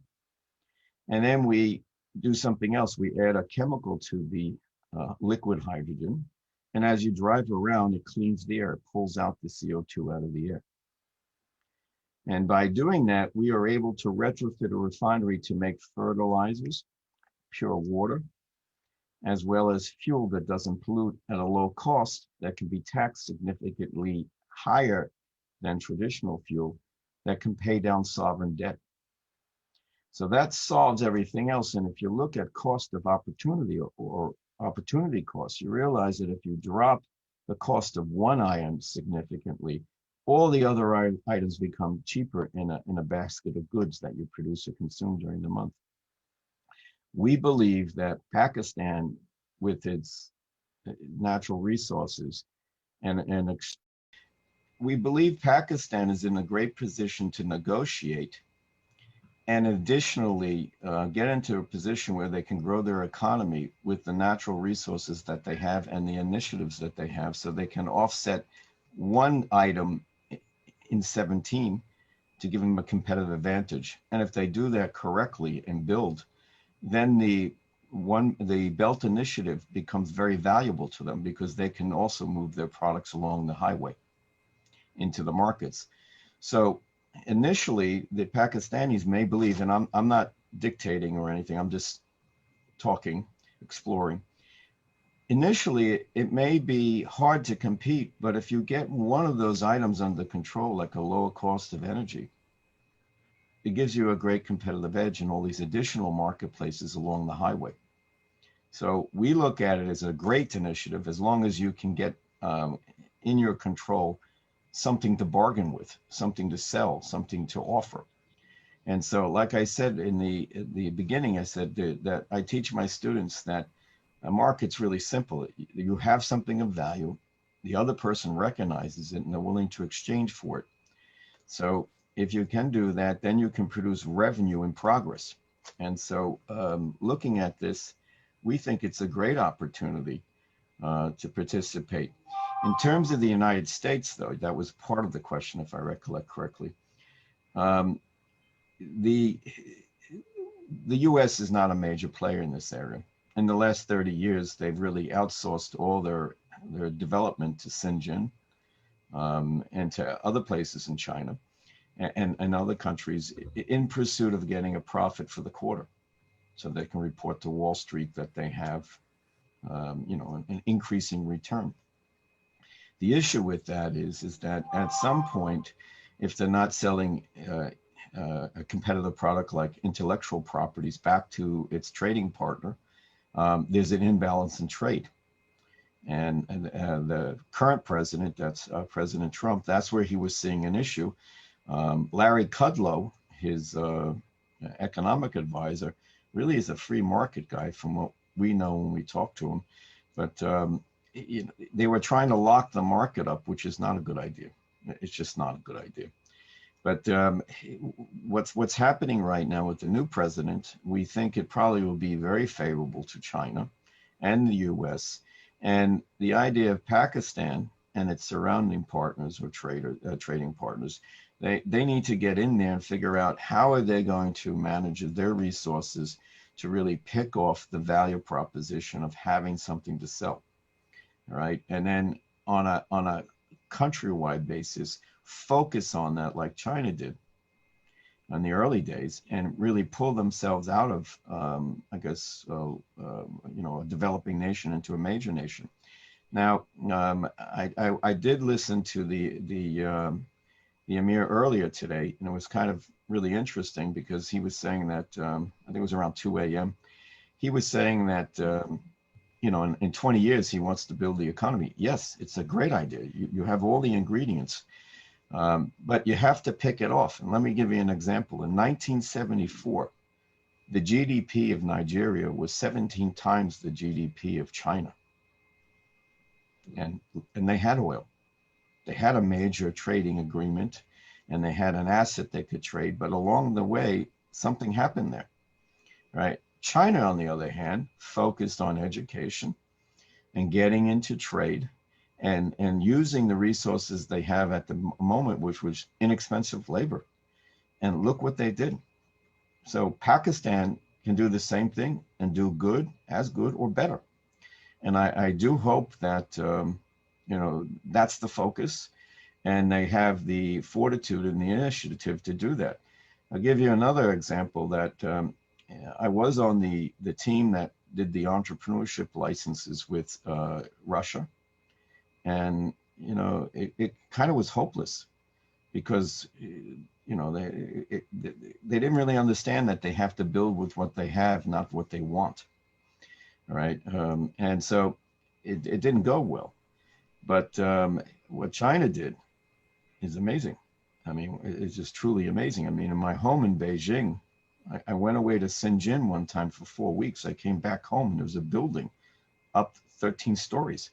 and then we do something else. We add a chemical to the liquid hydrogen, and as you drive around, it cleans the air, it pulls out the CO2 out of the air. And by doing that, we are able to retrofit a refinery to make fertilizers, pure water, as well as fuel that doesn't pollute at a low cost that can be taxed significantly higher than traditional fuel that can pay down sovereign debt. So that solves everything else. And if you look at cost of opportunity or opportunity costs, you realize that if you drop the cost of one item significantly, all the other items become cheaper in a basket of goods that you produce or consume during the month. We believe that Pakistan, with its natural resources, we believe Pakistan is in a great position to negotiate and additionally get into a position where they can grow their economy with the natural resources that they have and the initiatives that they have, so they can offset one item in 17 to give them a competitive advantage. And if they do that correctly and build, then the Belt Initiative becomes very valuable to them because they can also move their products along the highway into the markets. So initially, the Pakistanis may believe, and I'm not dictating or anything, I'm just talking, exploring. Initially, it may be hard to compete, but if you get one of those items under control, like a lower cost of energy, it gives you a great competitive edge in all these additional marketplaces along the highway. So we look at it as a great initiative as long as you can get in your control something to bargain with, something to sell, something to offer. And so, like I said in the beginning, I said that I teach my students that a market's really simple. You have something of value, the other person recognizes it, and they're willing to exchange for it. So if you can do that, then you can produce revenue and progress. And so looking at this, we think it's a great opportunity to participate. In terms of the United States, though, that was part of the question, if I recollect correctly. The U.S. is not a major player in this area. In the last 30 years, they've really outsourced all their development to Xinjiang and to other places in China and other countries in pursuit of getting a profit for the quarter, so they can report to Wall Street that they have, an increasing return. The issue with that is that at some point, if they're not selling a competitive product like intellectual properties back to its trading partner, there's an imbalance in trade. And the current president, that's President Trump, that's where he was seeing an issue. Larry Kudlow, his economic advisor, really is a free market guy from what we know when we talk to him. But they were trying to lock the market up, which is not a good idea. It's just not a good idea. But what's happening right now with the new president, we think it probably will be very favorable to China and the US. And the idea of Pakistan and its surrounding partners or trading partners, they need to get in there and figure out how are they going to manage their resources to really pick off the value proposition of having something to sell. All right. And then on a countrywide basis, focus on that like China did in the early days and really pull themselves out of, a developing nation into a major nation. Now, I did listen to the Emir earlier today, and it was kind of really interesting because he was saying that, I think it was around 2 a.m., he was saying that, in 20 years, he wants to build the economy. Yes, it's a great idea. You have all the ingredients, but you have to pick it off. And let me give you an example. In 1974, the GDP of Nigeria was 17 times the GDP of China. and they had oil. They had a major trading agreement, and they had an asset they could trade. But along the way, something happened there, right? China, on the other hand, focused on education and getting into trade and using the resources they have at the moment, which was inexpensive labor. And look what they did. So Pakistan can do the same thing and do good, as good or better. And I do hope that, that's the focus, and they have the fortitude and the initiative to do that. I'll give you another example that I was on the team that did the entrepreneurship licenses with Russia. And, it kind of was hopeless because, they didn't really understand that they have to build with what they have, not what they want. All right. And so it didn't go well. But what China did is amazing. I mean, it's just truly amazing. I mean, in my home in Beijing, I went away to Shenzhen one time for 4 weeks. I came back home and there was a building up 13 stories.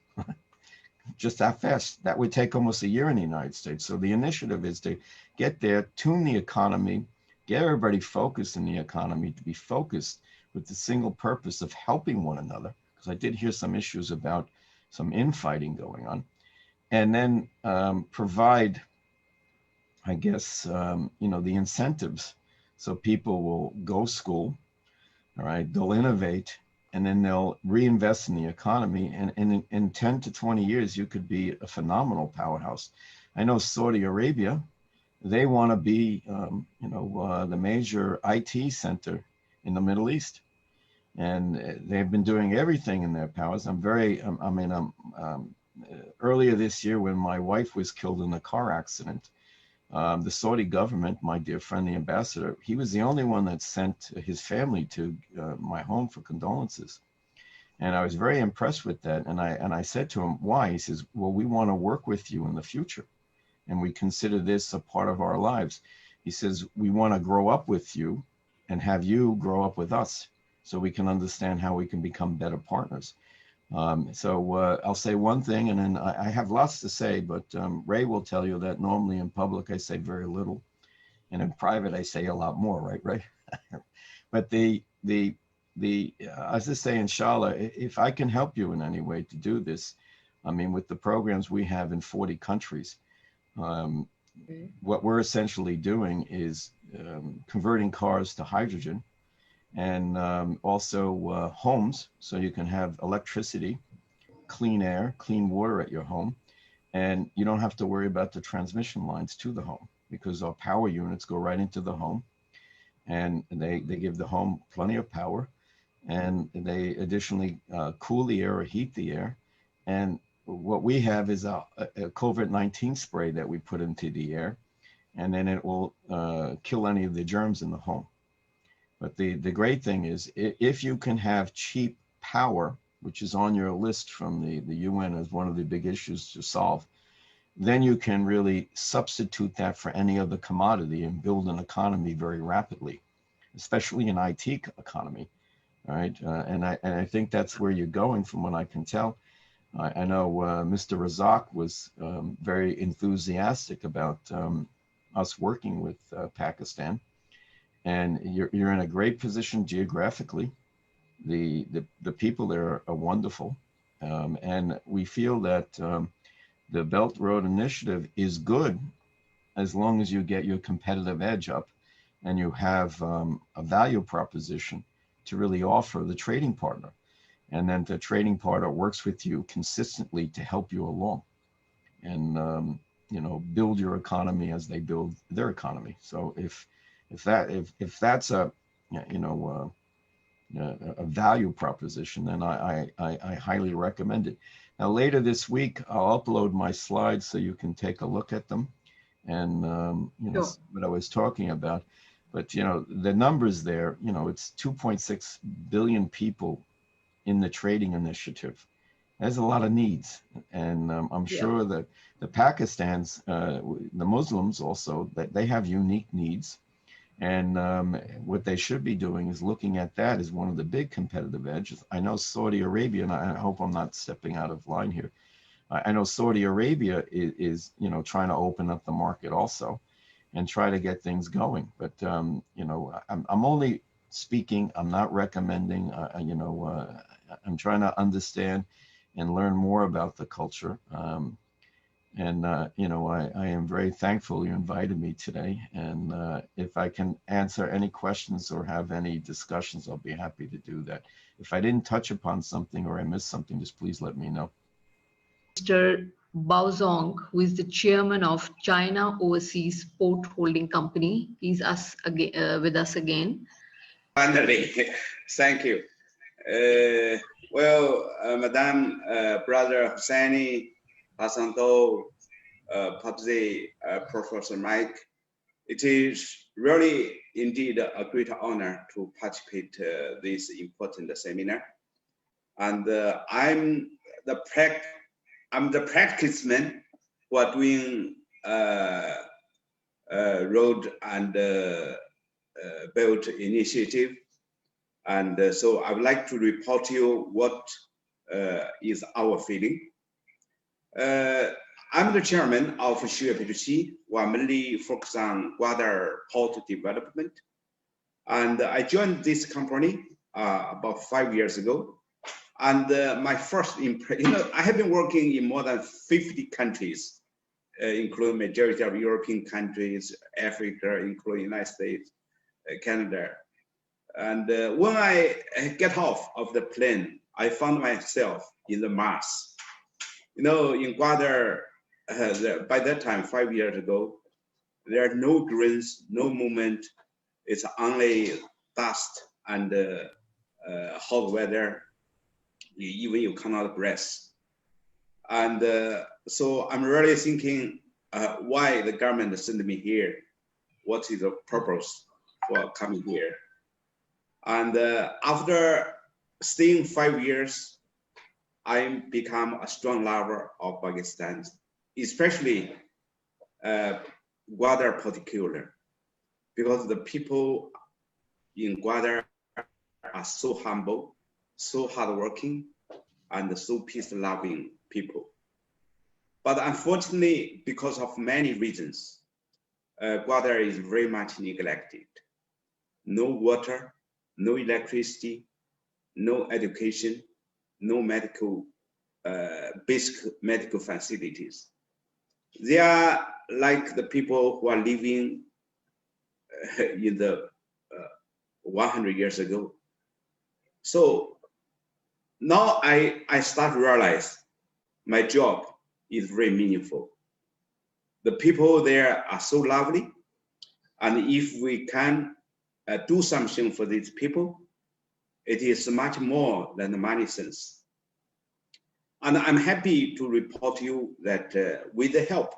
Just that fast. That would take almost a year in the United States. So the initiative is to get there, tune the economy, get everybody focused in the economy, to be focused with the single purpose of helping one another. Because I did hear some issues about some infighting going on. And then provide, I guess, the incentives so people will go school, all right, they'll innovate, and then they'll reinvest in the economy. And in 10 to 20 years, you could be a phenomenal powerhouse. I know Saudi Arabia, they want to be, the major IT center in the Middle East. And they've been doing everything in their powers. Earlier this year, when my wife was killed in a car accident, the Saudi government, my dear friend, the ambassador, he was the only one that sent his family to my home for condolences. And I was very impressed with that. And I said to him, why? He says, well, we want to work with you in the future. And we consider this a part of our lives. He says, we want to grow up with you and have you grow up with us so we can understand how we can become better partners. So I'll say one thing, and then I have lots to say, but Ray will tell you that normally in public I say very little, and in private I say a lot more, right, Ray? But as I say, inshallah, if I can help you in any way to do this, I mean, with the programs we have in 40 countries, what we're essentially doing is converting cars to hydrogen, and also homes, so you can have electricity, clean air, clean water at your home, and you don't have to worry about the transmission lines to the home because our power units go right into the home, and they give the home plenty of power, and they additionally cool the air or heat the air. And what we have is a COVID-19 spray that we put into the air, and then it will kill any of the germs in the home. But the great thing is, if you can have cheap power, which is on your list from the UN as one of the big issues to solve, then you can really substitute that for any other commodity and build an economy very rapidly, especially an IT economy. All right. And I think that's where you're going from what I can tell. I know Mr. Razak was very enthusiastic about us working with Pakistan. And you're in a great position geographically. The people there are wonderful, and we feel that the Belt Road Initiative is good as long as you get your competitive edge up, and you have a value proposition to really offer the trading partner, and then the trading partner works with you consistently to help you along, and build your economy as they build their economy. So if that's a value proposition, then I highly recommend it. Now later this week I'll upload my slides so you can take a look at them and Sure. what I was talking about. But the numbers there, it's 2.6 billion people in the trading initiative. There's a lot of needs, and I'm Yeah. sure that the Pakistans, the Muslims also, that they have unique needs, and what they should be doing is looking at that as one of the big competitive edges. I know Saudi Arabia, and I hope I'm not stepping out of line here. I know Saudi Arabia is, you know, trying to open up the market also and try to get things going. But, you know, I'm only speaking, I'm not recommending, you know, I'm trying to understand and learn more about the culture. You know, I am very thankful you invited me today. And if I can answer any questions or have any discussions, I'll be happy to do that. If I didn't touch upon something or I missed something, just please let me know. Mr. Baozong, who is the chairman of China Overseas Port Holding Company. He's with us again. Finally, thank you. Madam, Brother Hussaini, Hassan Do, Papzi, Professor Mike, it is really indeed a great honor to participate this important seminar. And I'm the practiceman who are doing road and belt initiative. And so I would like to report to you what is our feeling. I'm the chairman of PWC, who are mainly focused on Gwadar port development. And I joined this company about 5 years ago. And my first impression, you know, I have been working in more than 50 countries, including majority of European countries, Africa, including United States, Canada. And when I get off of the plane, I found myself in the Mars. You know, in Gwadar, by that time, 5 years ago, there are no greens, no movement. It's only dust and hot weather. Even you cannot breathe. And so I'm really thinking why the government sent me here. What is the purpose for coming here? And after staying 5 years, I become a strong lover of Pakistan, especially Gwadar particular, because the people in Gwadar are so humble, so hardworking, and so peace-loving people. But unfortunately, because of many reasons, Gwadar is very much neglected. No water, no electricity, no education, no medical, basic medical facilities. They are like the people who are living in the 100 years ago. So now I start to realize my job is very meaningful. The people there are so lovely. And if we can do something for these people, it is much more than the money sense. And I'm happy to report to you that with the help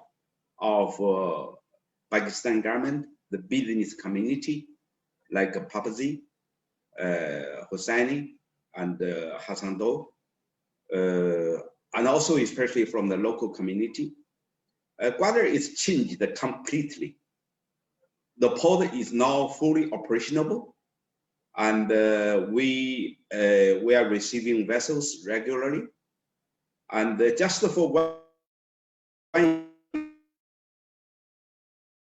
of Pakistan government, the business community, like Papazi, Hosseini, and Hassan Do, and also especially from the local community, Gwadar is changed completely. The port is now fully operational, and we are receiving vessels regularly. And just for one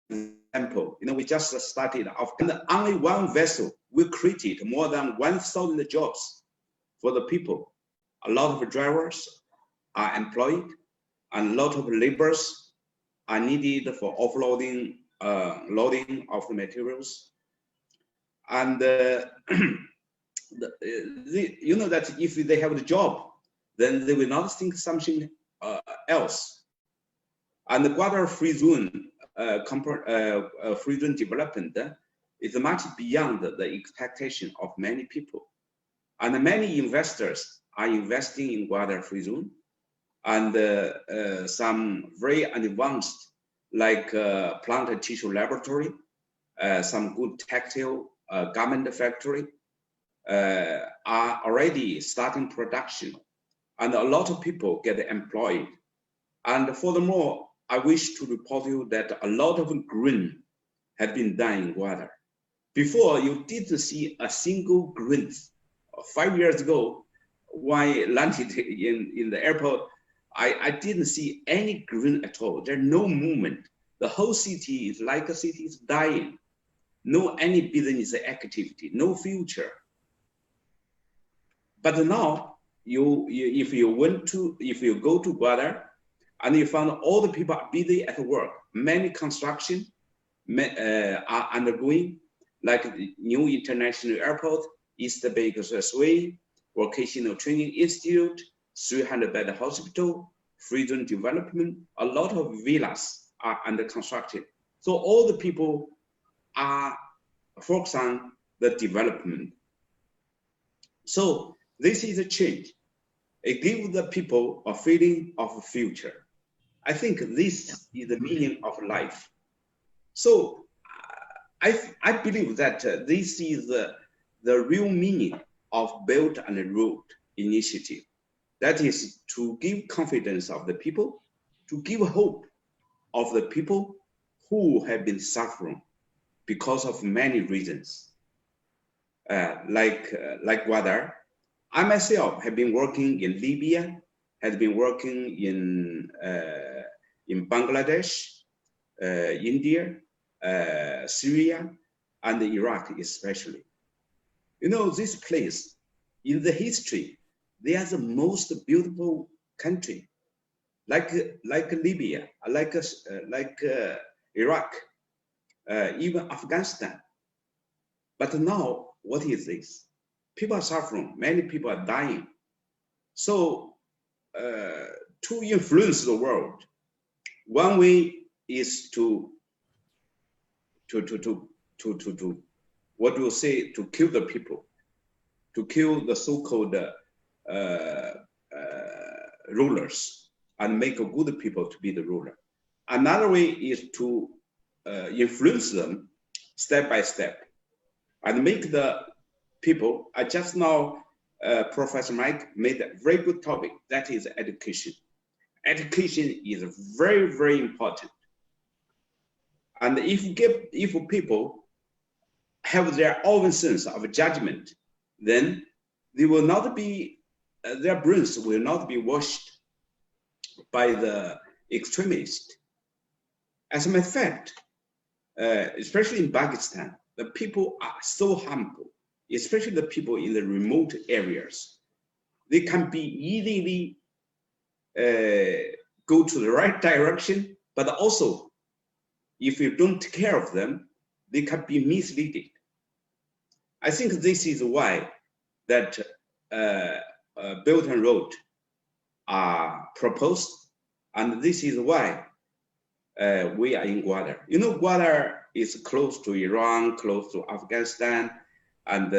example, you know, we just started off, and only one vessel we created more than 1,000 jobs for the people. A lot of drivers are employed, and a lot of laborers are needed for offloading, loading of the materials. And you know that if they have the job, then they will not think something else. And the Gwadar Free Zone, free zone development is much beyond the expectation of many people. And many investors are investing in Gwadar Free Zone. And some very advanced, like plant tissue laboratory, some good textile garment factory are already starting production. And a lot of people get employed. And furthermore, I wish to report to you that a lot of green have been done in Gwadar. Before, you didn't see a single green. 5 years ago, when I landed in the airport, I didn't see any green at all. There's no movement. The whole city is like a city is dying. No any business activity, no future. But now if you go to Guadar and you find all the people are busy at work, many construction are undergoing, like the new international airport, East Bay Expressway, Vocational Training Institute, 300-bed hospital, free zone development. A lot of villas are under construction. So all the people are focused on the development. So this is a change. It gives the people a feeling of a future. I think this is the meaning of life. So I believe that this is the real meaning of Belt and Road Initiative. That is to give confidence of the people, to give hope of the people who have been suffering because of many reasons. Like Guadar, I myself have been working in Libya, has been working in Bangladesh, India, Syria, and Iraq especially. You know, this place, in the history, they are the most beautiful country, like Libya, like Iraq, even Afghanistan. But now, what is this? People are suffering, many people are dying. So to influence the world, one way is to what do you say, to kill the people, to kill the so-called rulers and make good people to be the ruler. Another way is to influence them step by step and make the people, just now Professor Mike made a very good topic, that is education. Education is very, very important. And if people have their own sense of judgment, then they will not be, their brains will not be washed by the extremists. As a matter of fact, especially in Pakistan, the people are so humble, especially the people in the remote areas. They can be easily go to the right direction, but also if you don't take care of them, they can be misleaded. I think this is why that Belt and Road are proposed, and this is why we are in Guadar. You know, Guadar is close to Iran, close to Afghanistan, and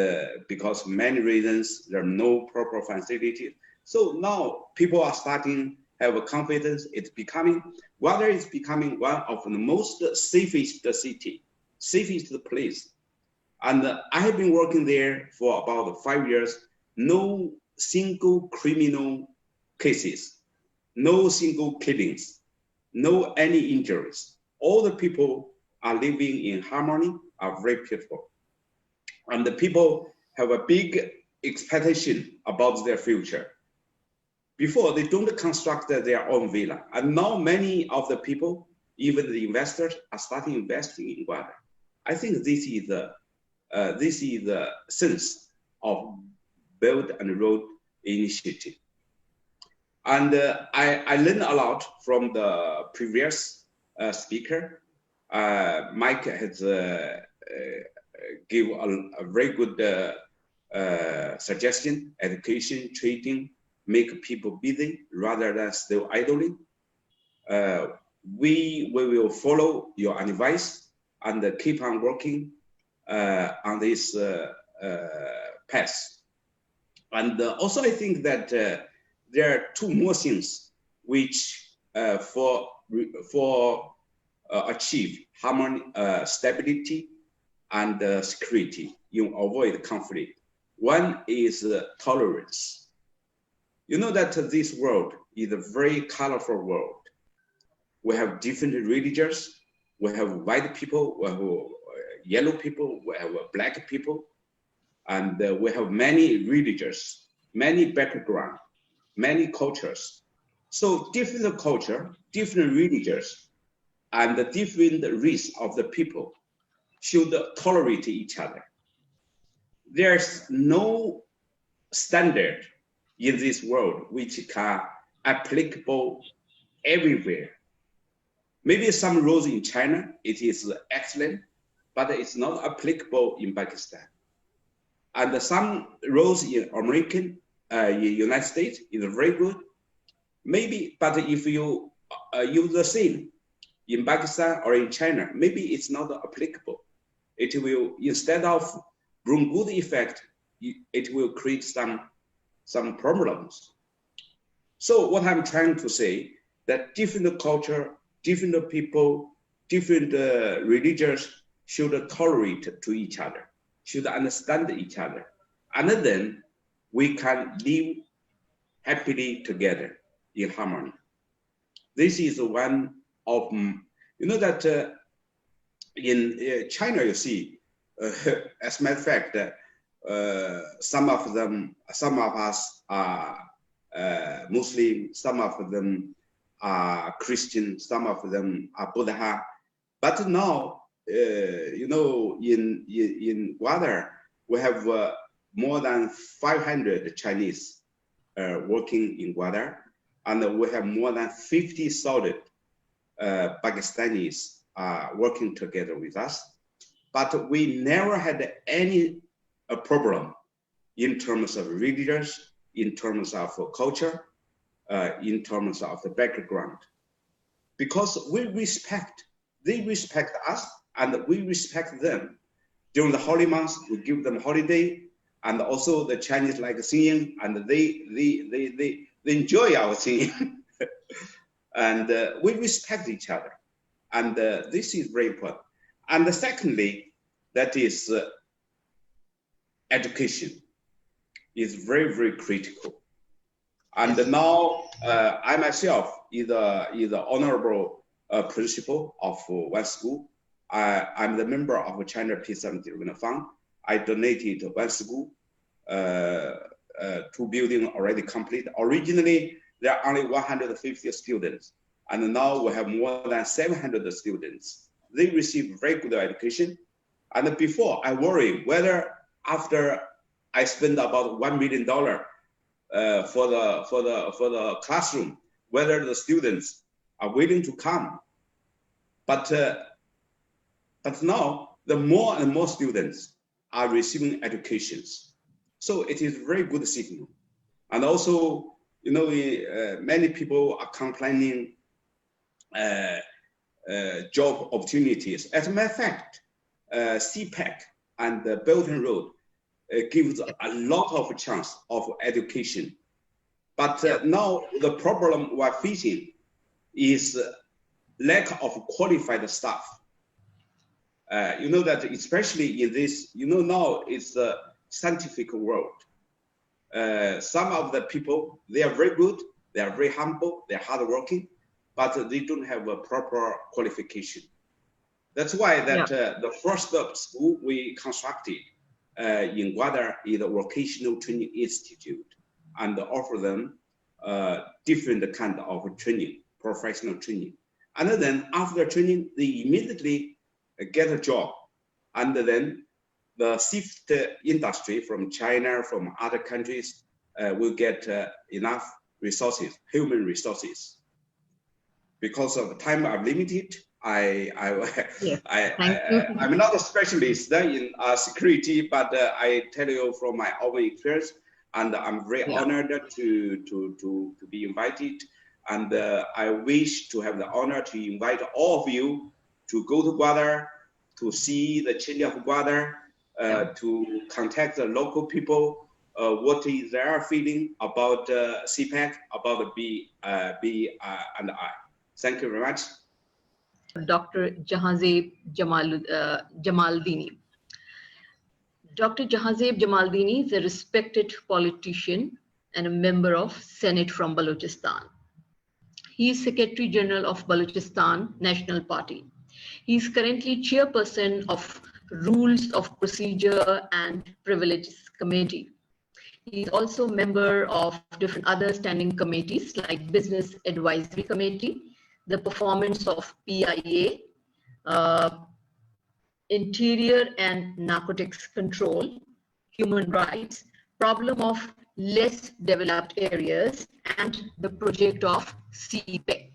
because of many reasons, there are no proper facilities. So now people are starting have a confidence. Guadar is becoming one of the most safest city, safest place. And I have been working there for about 5 years. No single criminal cases, no single killings, no any injuries. All the people are living in harmony, are very peaceful. And the people have a big expectation about their future. Before, they don't construct their own villa. And now many of the people, even the investors, are starting investing in Guadar. I think this is the sense of Belt and Road Initiative. And I learned a lot from the previous speaker. Mike has give a very good suggestion: education, trading, make people busy rather than still idling. We will follow your advice and keep on working on this path. And also, I think that there are two more things which for achieve harmony, stability, and security. You avoid conflict. One is tolerance. You know that this world is a very colorful world. We have different religions. We have white people, we have yellow people, we have black people, and we have many religions, many backgrounds, many cultures. So different culture, different religions, and the different race of the people should tolerate each other. There's no standard in this world which can applicable everywhere. Maybe some rules in China, it is excellent, but it's not applicable in Pakistan. And some rules in in United States is very good. Maybe, but if you use the same in Pakistan or in China, maybe it's not applicable. It will, instead of bring good effect, it will create some problems. So what I'm trying to say, that different culture, different people, different religions should tolerate to each other, should understand each other. And then we can live happily together in harmony. This is one of, you know that in China, you see, as a matter of fact, some of us are Muslim, some of them are Christian, some of them are Buddha. But now, you know, in Guadar, we have more than 500 Chinese working in Guadar, and we have more than 50,000 Pakistanis working together with us. But we never had any problem in terms of religions, in terms of culture, in terms of the background, because we respect, they respect us, and we respect them. During the holy months, we give them holiday, and also the Chinese like singing, and they enjoy our singing, and we respect each other, and this is very important. And secondly, that is education is very, very critical. And now I myself is the honorable principal of one school. I'm the member of China Peace and Development Fund. I donated one school, 2 buildings already complete. Originally, there are only 150 students, and now we have more than 700 students. They receive very good education. And before, I worry whether after I spend about $1 million for the classroom, whether the students are willing to come. But now, the more and more students are receiving educations. So it is very good signal. And also, you know, many people are complaining job opportunities. As a matter of fact, CPAC and the Belt and Road gives a lot of chance of education. But now the problem we're facing is lack of qualified staff. You know that especially in this, you know, now it's the scientific world. Some of the people, they are very good, they are very humble, they're hardworking, but they don't have a proper qualification. That's why that the first school we constructed in Guadar is a vocational training institute, and offer them different kind of training, professional training. And then after training, they immediately get a job. And then the shift industry from China, from other countries, will get enough resources, human resources. Because of time I'm limited, I'm not a specialist in security, but I tell you from my own experience, and I'm very honored to be invited. And I wish to have the honor to invite all of you to go to Guadar, to see the change of Guadar, to contact the local people, what is their feeling about CPAC, about the BRI. Thank you very much. Dr. Jahazeb Jamaldini. Dr. Jahazeb Jamaldini is a respected politician and a member of Senate from Balochistan. He is Secretary General of Balochistan National Party. He is currently chairperson of Rules of Procedure and Privileges Committee. He's also member of different other standing committees like Business Advisory Committee, the performance of PIA, uh, Interior and Narcotics Control, Human Rights, Problem of Less Developed Areas, and the project of CPEC.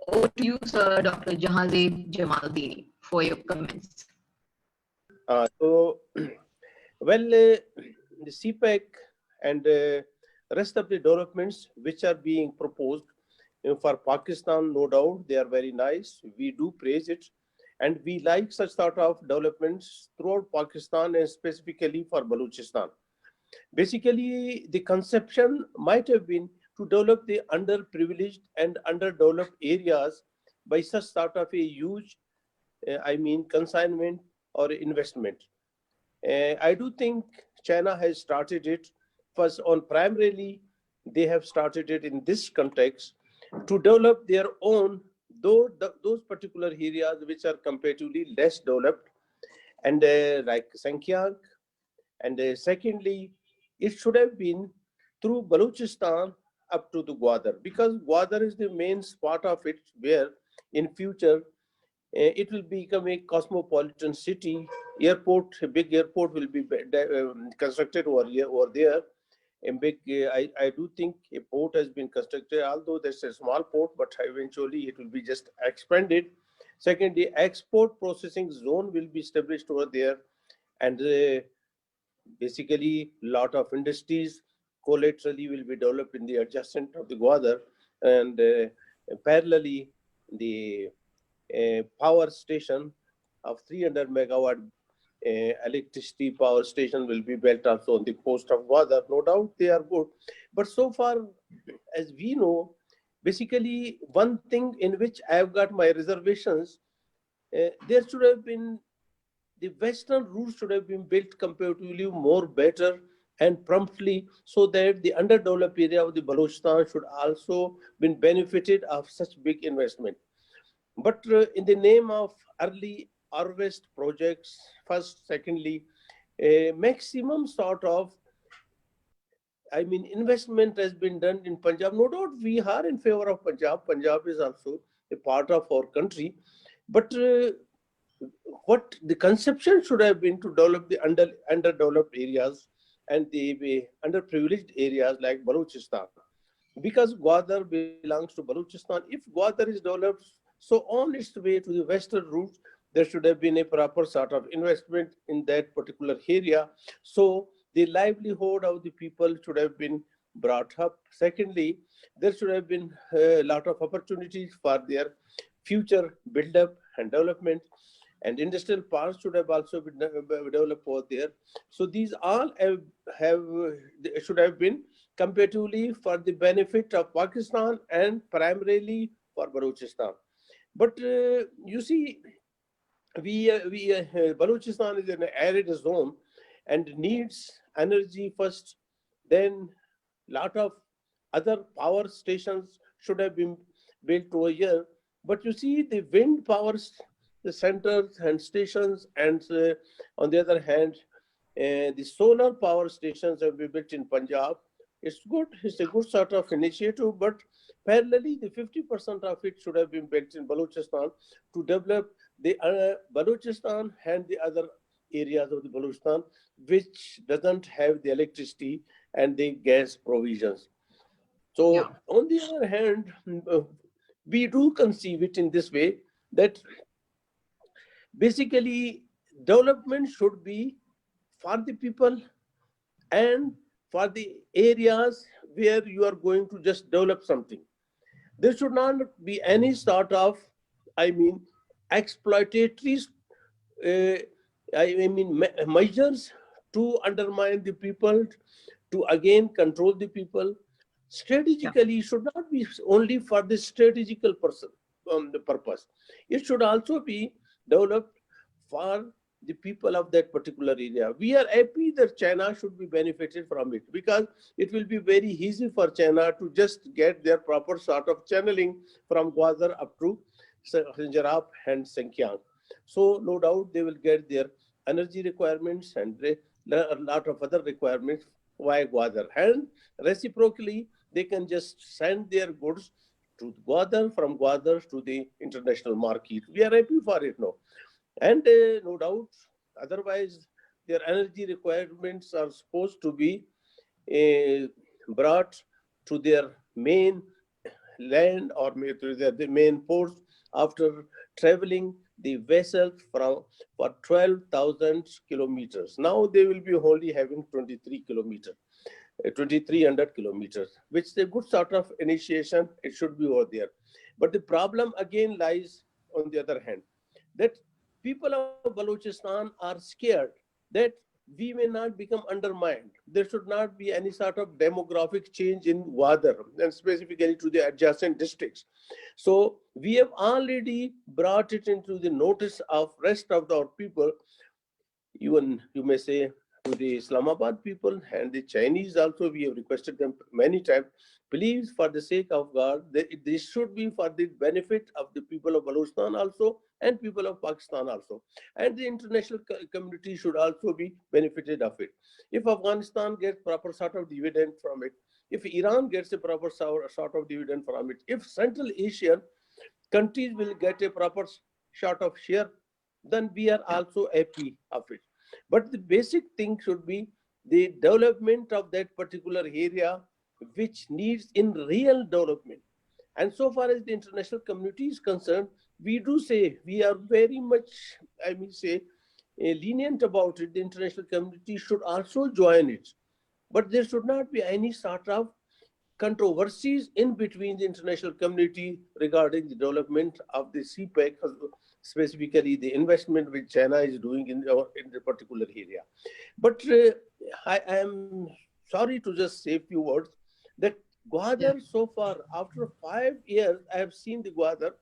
Over to you, Sir Dr. Jahanzeb Jamaldini, for your comments. So, well, the CPEC and rest of the developments which are being proposed for Pakistan, no doubt, they are very nice. We do praise it. And we like such sort of developments throughout Pakistan and specifically for Balochistan. Basically, the conception might have been to develop the underprivileged and underdeveloped areas by such sort of a huge, consignment or investment. I do think China has started it first on primarily, they have started it in this context to develop their own, those particular areas which are comparatively less developed and like Sankhyak. And secondly, it should have been through Balochistan up to the Gwadar, because Gwadar is the main spot of it where in future it will become a cosmopolitan city. Airport, a big airport will be constructed over there. And big, I do think a port has been constructed, although there's a small port, but eventually it will be just expanded. Secondly, export processing zone will be established over there, and basically lot of industries collaterally will be developed in the adjacent of the Gwadar, and parallelly the power station of 300 megawatt electricity power station will be built also on the coast of Gwadar. No doubt they are good. But so far, as we know, basically one thing in which I have got my reservations, there should have been, the western routes should have been built comparatively more better and promptly, so that the underdeveloped area of the Balochistan should also been benefited of such big investment. But in the name of early harvest projects, first, secondly, a maximum sort of, investment has been done in Punjab. No doubt we are in favor of Punjab. Punjab is also a part of our country. But what the conception should have been to develop the underdeveloped areas and the underprivileged areas like Balochistan. Because Gwadar belongs to Balochistan, if Gwadar is developed so on its way to the western route, there should have been a proper sort of investment in that particular area. So the livelihood of the people should have been brought up. Secondly, there should have been a lot of opportunities for their future build-up and development, and industrial parks should have also been developed over there. So these all should have been comparatively for the benefit of Pakistan and primarily for Balochistan. But you see, Balochistan is an arid zone and needs energy first. Then lot of other power stations should have been built over here. But you see, the wind powers, the centers and stations, and on the other hand, the solar power stations have been built in Punjab. It's good. It's a good sort of initiative, but parallelly, the 50% of it should have been built in Balochistan to develop the Balochistan and the other areas of the Balochistan which doesn't have the electricity and the gas provisions. So Yeah. on the other hand, we do conceive it in this way that basically development should be for the people and for the areas where you are going to just develop something. There should not be any sort of, exploitatory measures to undermine the people, to again control the people. Strategically, should not be only for the strategical person, the purpose. It should also be developed for the people of that particular area. We are happy that China should be benefited from it, because it will be very easy for China to just get their proper sort of channeling from Gwadar up to Sanjarab and Sankyang. So no doubt they will get their energy requirements and a lot of other requirements via Gwadar, and reciprocally they can just send their goods to Gwadar, from Gwadar to the international market. We are happy for it now, and no doubt, otherwise their energy requirements are supposed to be brought to their main land or to the main ports after traveling the vessel from for 12,000 kilometers. Now they will be only having 23 kilometers, 2,300 kilometers, which is a good sort of initiation. It should be over there. But the problem again lies on the other hand, that people of Balochistan are scared that we may not become undermined. There should not be any sort of demographic change in Gwadar and specifically to the adjacent districts. So we have already brought it into the notice of rest of our people, even you may say to the Islamabad people and the Chinese also. We have requested them many times, please, for the sake of God, this should be for the benefit of the people of Balochistan also and people of Pakistan also. And the international community should also be benefited of it. If Afghanistan gets proper sort of dividend from it, if Iran gets a proper sort of dividend from it, if Central Asian countries will get a proper sort of share, then we are also happy of it. But the basic thing should be the development of that particular area, which needs in real development. And so far as the international community is concerned, we do say we are very much, I mean, say, lenient about it. The international community should also join it. But there should not be any sort of controversies in between the international community regarding the development of the CPEC, specifically the investment which China is doing in the particular area. But I am sorry to just say a few words that Yeah. Gwadar so far, after 5 years, I have seen the Gwadar.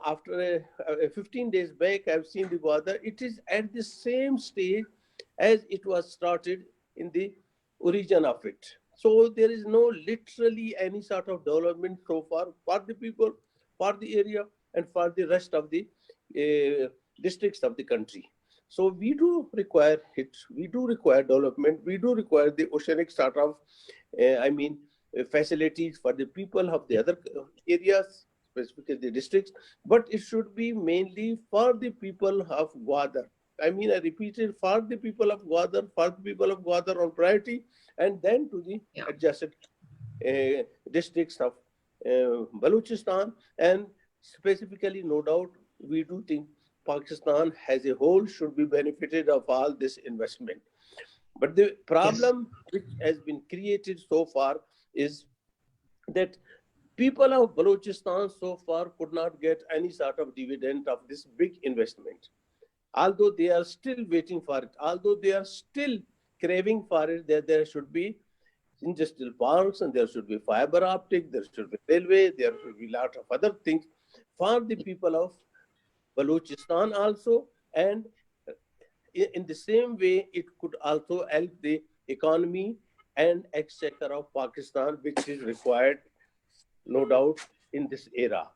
After 15 days back, I've seen the Gwadar. It is at the same stage as it was started in the origin of it. So there is no literally any sort of development so far for the people, for the area, and for the rest of the districts of the country. So we do require it. We do require development. We do require the oceanic sort of, facilities for the people of the other areas, specifically the districts. But it should be mainly for the people of Gwadar. I mean, I repeated, for the people of Gwadar, for the people of Gwadar on priority, and then to the Yeah. adjacent districts of Balochistan. And specifically, no doubt, we do think Pakistan as a whole should be benefited of all this investment. But the Yes. problem which has been created so far is that people of Balochistan so far could not get any sort of dividend of this big investment. Although they are still waiting for it, although they are still craving for it, that there should be industrial parks and there should be fiber optic, there should be railway, there should be a lot of other things for the people of Balochistan also. And in the same way, it could also help the economy and exchequer of Pakistan, which is required, no doubt, in this era.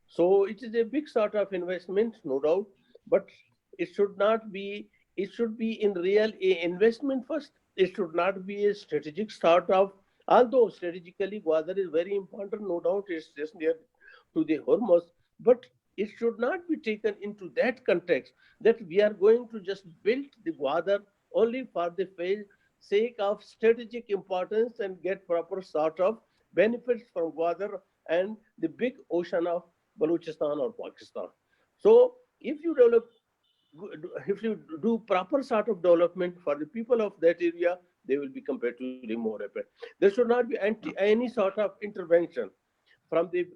So it is a big sort of investment, no doubt, but it should not be, it should be in real a investment first. It should not be a strategic sort of, although strategically Gwadar is very important, no doubt, it's just near to the Hormuz, but it should not be taken into that context that we are going to just build the Gwadar only for the sake of strategic importance and get proper sort of benefits from Gwadar and the big ocean of Balochistan or Pakistan. So if you develop, if you do proper sort of development for the people of that area, they will be comparatively more happy. There should not be any sort of intervention from the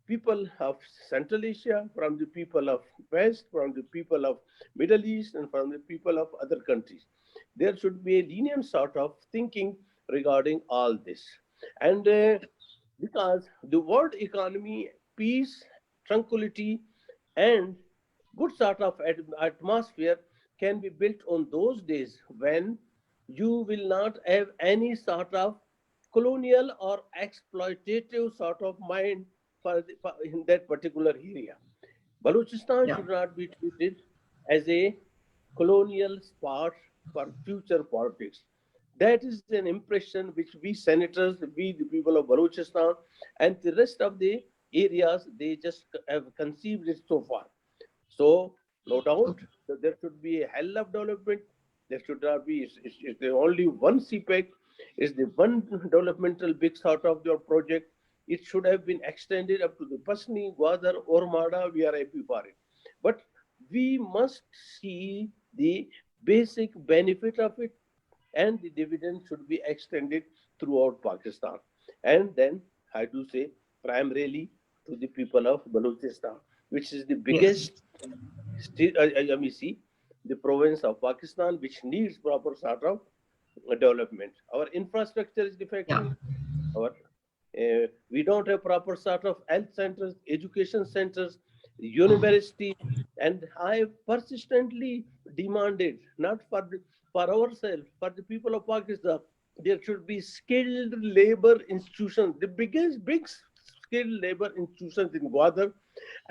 people of Central Asia, from the people of West, from the people of Middle East, and from the people of other countries. There should be a lenient sort of thinking regarding all this. And because the world economy, peace, tranquility, and good sort of atmosphere can be built on those days when you will not have any sort of colonial or exploitative sort of mind in that particular area. Balochistan Yeah. should not be treated as a colonial spot for future politics. That is an impression which we senators, we the people of Balochistan, and the rest of the areas, they just have conceived it so far. So no doubt that there should be a hell of development. There should not be. It's the only one CPEC. Is the one developmental big sort of your project. It should have been extended up to the Pasni, Gwadar, Ormada. We are happy for it, but we must see the basic benefit of it, and the dividend should be extended throughout Pakistan. And then I do say primarily to the people of Balochistan, which is the Yes. biggest see, the province of Pakistan, which needs proper sort of development. Our infrastructure is Yeah. defective. Our we don't have proper sort of health centers, education centers, university, and I persistently demanded, not for for ourselves, for the people of Pakistan, there should be skilled labor institutions, the biggest big skilled labor institutions in Gwadar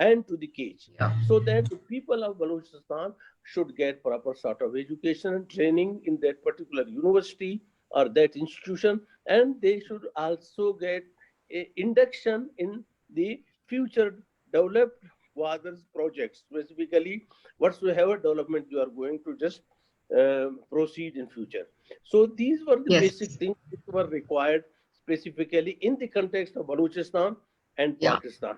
and to the cage, Yeah. so that the people of Balochistan should get proper sort of education and training in that particular university or that institution, and they should also get a induction in the future developed Gwadar's projects, specifically whatsoever development you are going to just proceed in future. So these were the basic Yes. things which were required specifically in the context of Balochistan and Yeah. Pakistan.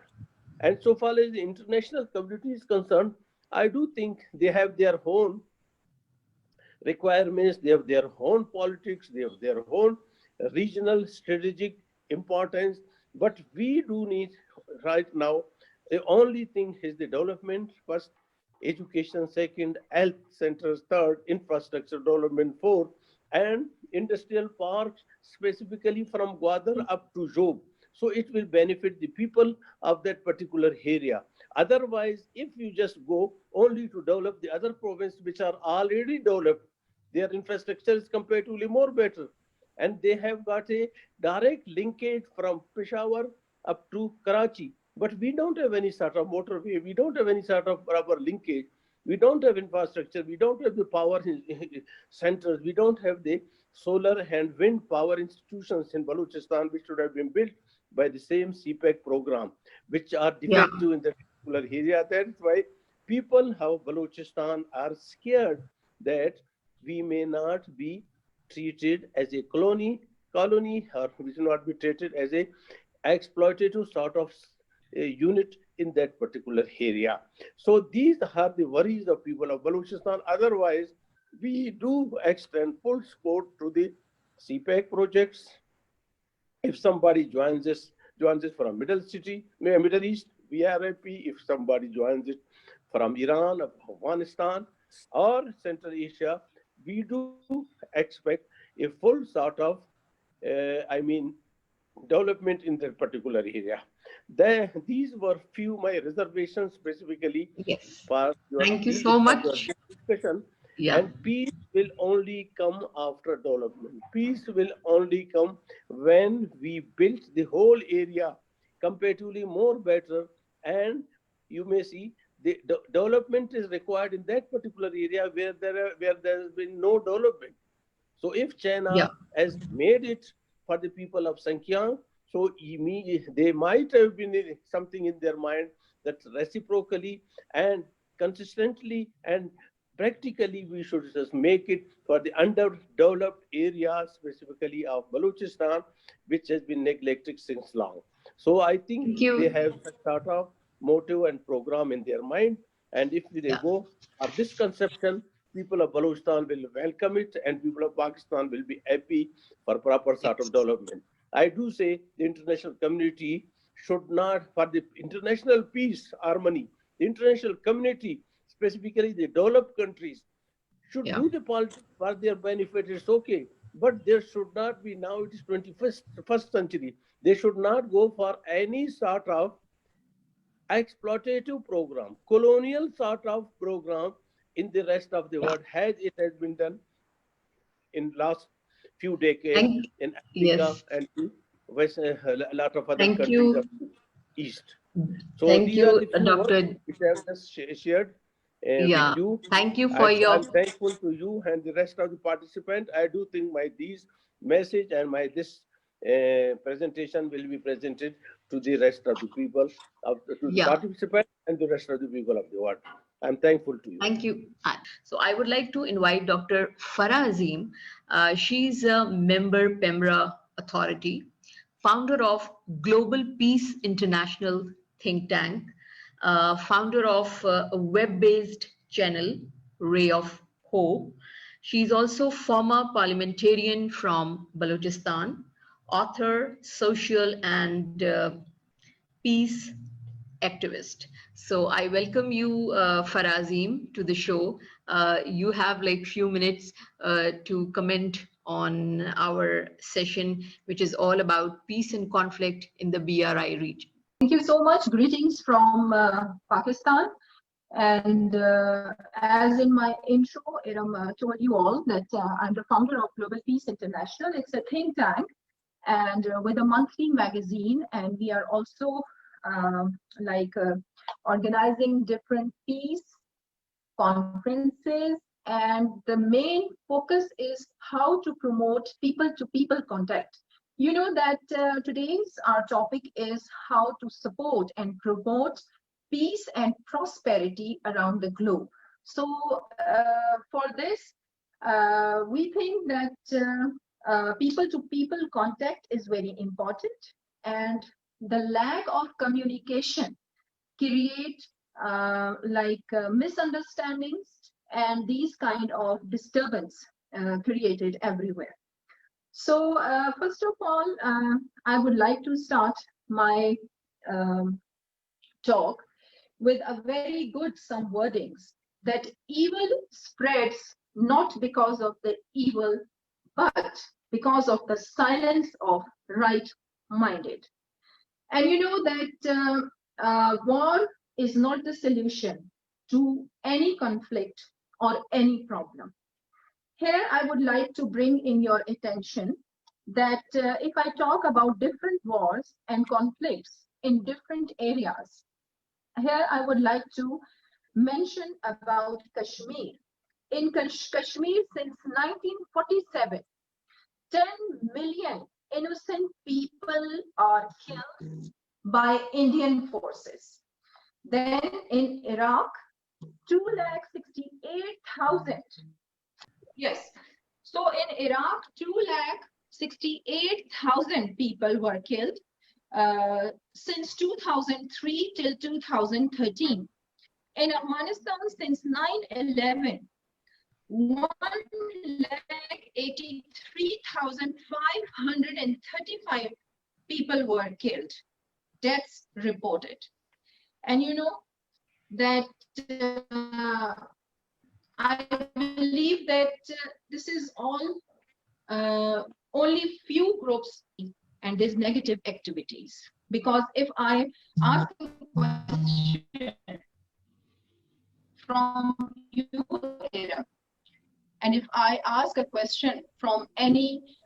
And so far as the international community is concerned, I do think they have their own requirements, they have their own politics, they have their own regional strategic importance. But we do need right now, the only thing is the development first, education second, health centers third, infrastructure development fourth, and industrial parks specifically from Gwadar up to Job. So it will benefit the people of that particular area. Otherwise, if you just go only to develop the other provinces which are already developed, their infrastructure is comparatively more better. And they have got a direct linkage from Peshawar up to Karachi. But we don't have any sort of motorway, we don't have any sort of proper linkage, we don't have infrastructure, we don't have the power centers, we don't have the solar and wind power institutions in Balochistan, which should have been built by the same CPEC program, which are Yeah. defective in that particular area. That's why people of Balochistan are scared that we may not be treated as a colony, or we should not be treated as a exploitative sort of a unit in that particular area. So these are the worries of people of Balochistan. Otherwise, we do extend full support to the CPEC projects. If somebody joins us from Middle East, we are happy. If somebody joins it from Iran, Afghanistan, or Central Asia, we do expect a full sort of, I mean, development in that particular area. These were few my reservations specifically Yes. for Thank you so your much. discussion. Yeah. And peace will only come after development. Peace will only come when we build the whole area comparatively more better. And you may see the development is required in that particular area where there has been no development. So if Yeah. China has made it for the people of Sankyang, so they might have been something in their mind that reciprocally and consistently and practically we should just make it for the underdeveloped areas, specifically of Balochistan, which has been neglected since long. So I think Thank they you. have a sort of motive and program in their mind. And if they Yeah. go for this conception, people of Balochistan will welcome it, and people of Pakistan will be happy for proper sort of Yes. development. I do say the international community should not, for the international peace harmony, the international community, specifically the developed countries, should Yeah. do the politics for their benefit. It's okay, but there should not be, now it is 21st century. They should not go for any sort of exploitative program, colonial sort of program in the rest of the Yeah. world, as it has been done in last few decades Thank. in Africa Yes. and in West, a lot of other Thank countries of you. the East. So Thank these are you, the few words Dr. which I have just shared. with Yeah. you. Thank you for I'm your, thankful to you and the rest of the participants. I do think my these message and my this presentation will be presented to the rest of the people, to the yeah. participants and the rest of the people of the world. I'm thankful to you. Thank you. So I would like to invite Dr. Farah Azim. She's a member Pembra Authority, founder of Global Peace International think tank, founder of a web-based channel, Ray of Hope. She's also former parliamentarian from Balochistan, author, social and peace activist. So I welcome you, Farazim, to the show. You have like few minutes to comment on our session, which is all about peace and conflict in the BRI region. Thank you so much. Greetings from Pakistan. And as in my intro, told you all that I'm the founder of Global Peace International. It's a think tank and with a monthly magazine. And we are also organizing different peace conferences. And the main focus is how to promote people-to-people contact. You know that today's our topic is how to support and promote peace and prosperity around the globe. So for this, we think that people-to-people contact is very important, and the lack of communication create misunderstandings and these kind of disturbance created everywhere. So first of all, I would like to start my talk with a very good some wordings that evil spreads not because of the evil, but because of the silence of right-minded. And you know that war is not the solution to any conflict or any problem. Here, I would like to bring in your attention that if I talk about different wars and conflicts in different areas, here I would like to mention about Kashmir. In Kashmir, since 1947, 10 million innocent people are killed by Indian forces. Then in Iraq, 268,000. Yes. So in Iraq, 268,000 people were killed since 2003 till 2013. In Afghanistan, since 9/11, 183,535 people were killed, deaths reported. And you know that I believe that this is all only few groups and there's negative activities. Because if I ask a question from your era, and if I ask a question from any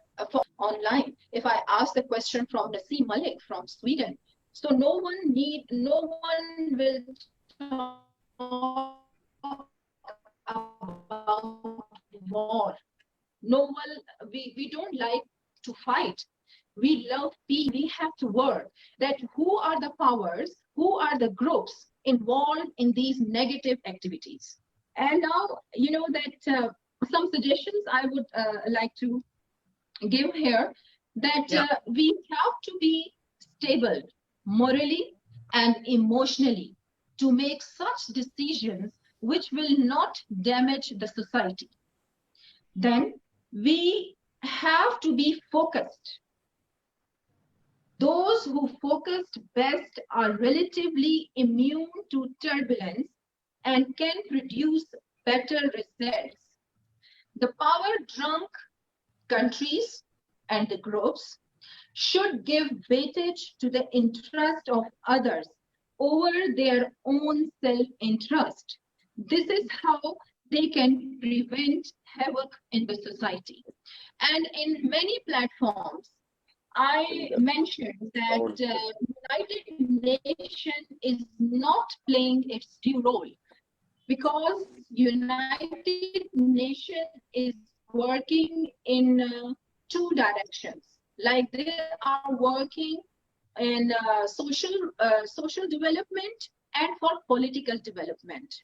online, if I ask a question from Naseem Malik from Sweden, so no one will talk about war. No one, we don't like to fight. We love peace. We have to work that who are the powers, who are the groups involved in these negative activities. And now, you know that some suggestions I would like to give here, that we have to be stable morally and emotionally to make such decisions which will not damage the society. Then we have to be focused. Those who focused best are relatively immune to turbulence and can produce better results. The power-drunk countries and the groups should give weightage to the interest of others over their own self-interest. This is how they can prevent havoc in the society. And in many platforms, I mentioned that United Nations is not playing its due role. because United Nations is working in two directions. Like they are working in social development and for political development.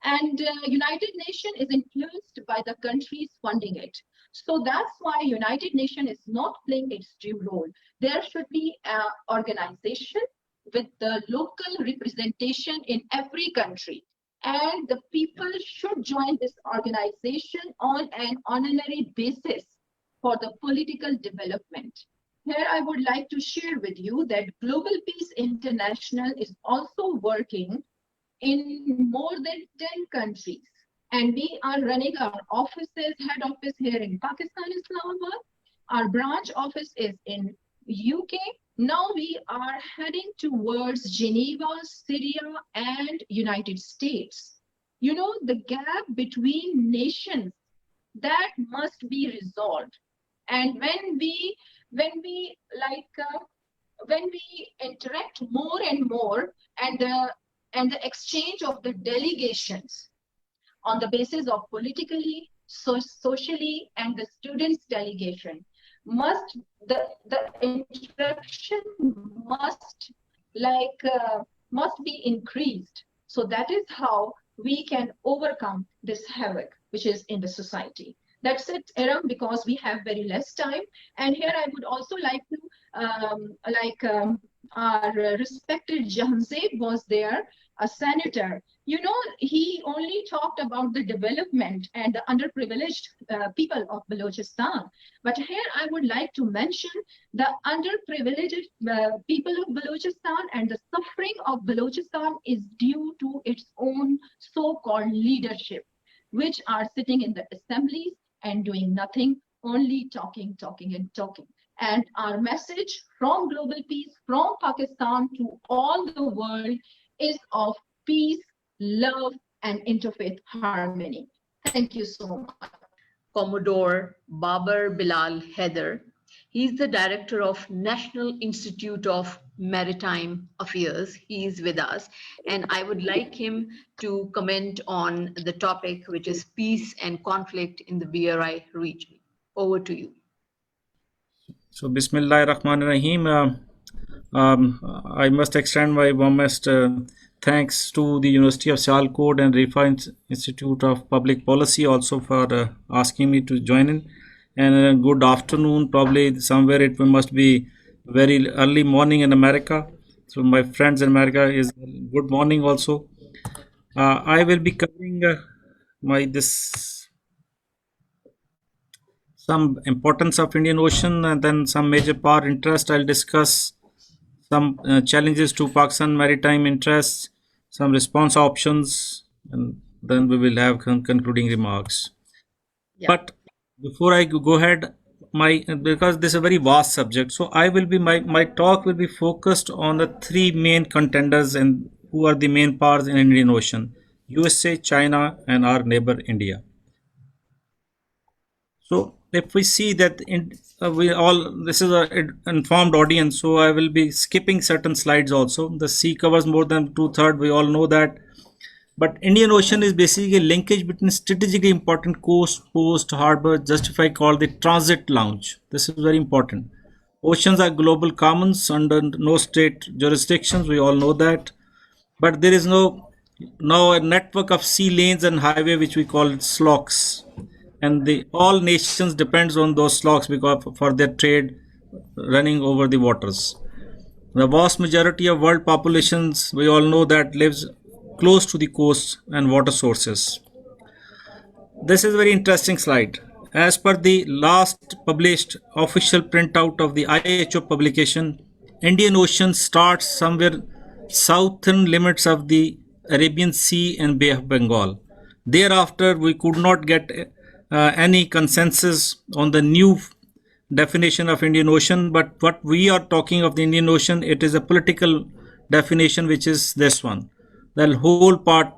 And United Nations is influenced by the countries funding it. So that's why United Nations is not playing its due role. There should be an organization with the local representation in every country. And the people should join this organization on an honorary basis for the political development. Here I would like to share with you that Global Peace International is also working in more than 10 countries. And we are running our offices, head office here in Pakistan, Islamabad. Our branch office is in UK. Now we are heading towards Geneva, Syria, and United States. You know, the gap between nations that must be resolved. And when we interact more and more, and the exchange of the delegations on the basis of politically, socially, and the students' delegation, must the interaction must must be increased. So that is how we can overcome this havoc which is in the society. That's it, Aram, because we have very less time. And here I would also like to, our respected Jahanzeb was there, a senator. You know, he only talked about the development and the underprivileged people of Balochistan. But here I would like to mention the underprivileged people of Balochistan, and the suffering of Balochistan is due to its own so-called leadership, which are sitting in the assemblies and doing nothing, only talking, talking, and talking. And our message from Global Peace, from Pakistan to all the world, is of peace, love, and interfaith harmony. Thank you so much. Commodore Babar Bilal Haider. He's the director of National Institute of Maritime Affairs. He is with us, and I would like him to comment on the topic, which is peace and conflict in the BRI region. Over to you. So, Bismillah Rahman Rahim. I must extend my warmest thanks to the University of Sialkot and Rifa Institute of Public Policy also for asking me to join in. And good afternoon, probably somewhere it must be very early morning in America. So my friends in America is good morning also. I will be covering some importance of Indian Ocean and then some major power interest. I'll discuss some challenges to Pakistan maritime interests, some response options, and then we will have concluding remarks. Yeah. But before I go ahead, because this is a very vast subject, so I will be my talk will be focused on the three main contenders and who are the main powers in Indian Ocean: USA, China, and our neighbor India. So if we see that we all, this is an informed audience, so I will be skipping certain slides also. The sea covers more than 2/3, we all know that. But Indian Ocean is basically a linkage between strategically important coast, post, harbor, justified called the transit lounge. This is very important. Oceans are global commons under no state jurisdictions, we all know that. But there is now a network of sea lanes and highway which we call SLOCs, and all nations depends on those SLOCs because for their trade running over the waters. The vast majority of world populations, we all know that, lives close to the coast and water sources. This is a very interesting slide. As per the last published official printout of the IHO publication, Indian Ocean starts somewhere southern limits of the Arabian Sea and Bay of Bengal. Thereafter, we could not get any consensus on the new definition of Indian Ocean, but what we are talking of the Indian Ocean, it is a political definition, which is this one. The whole part,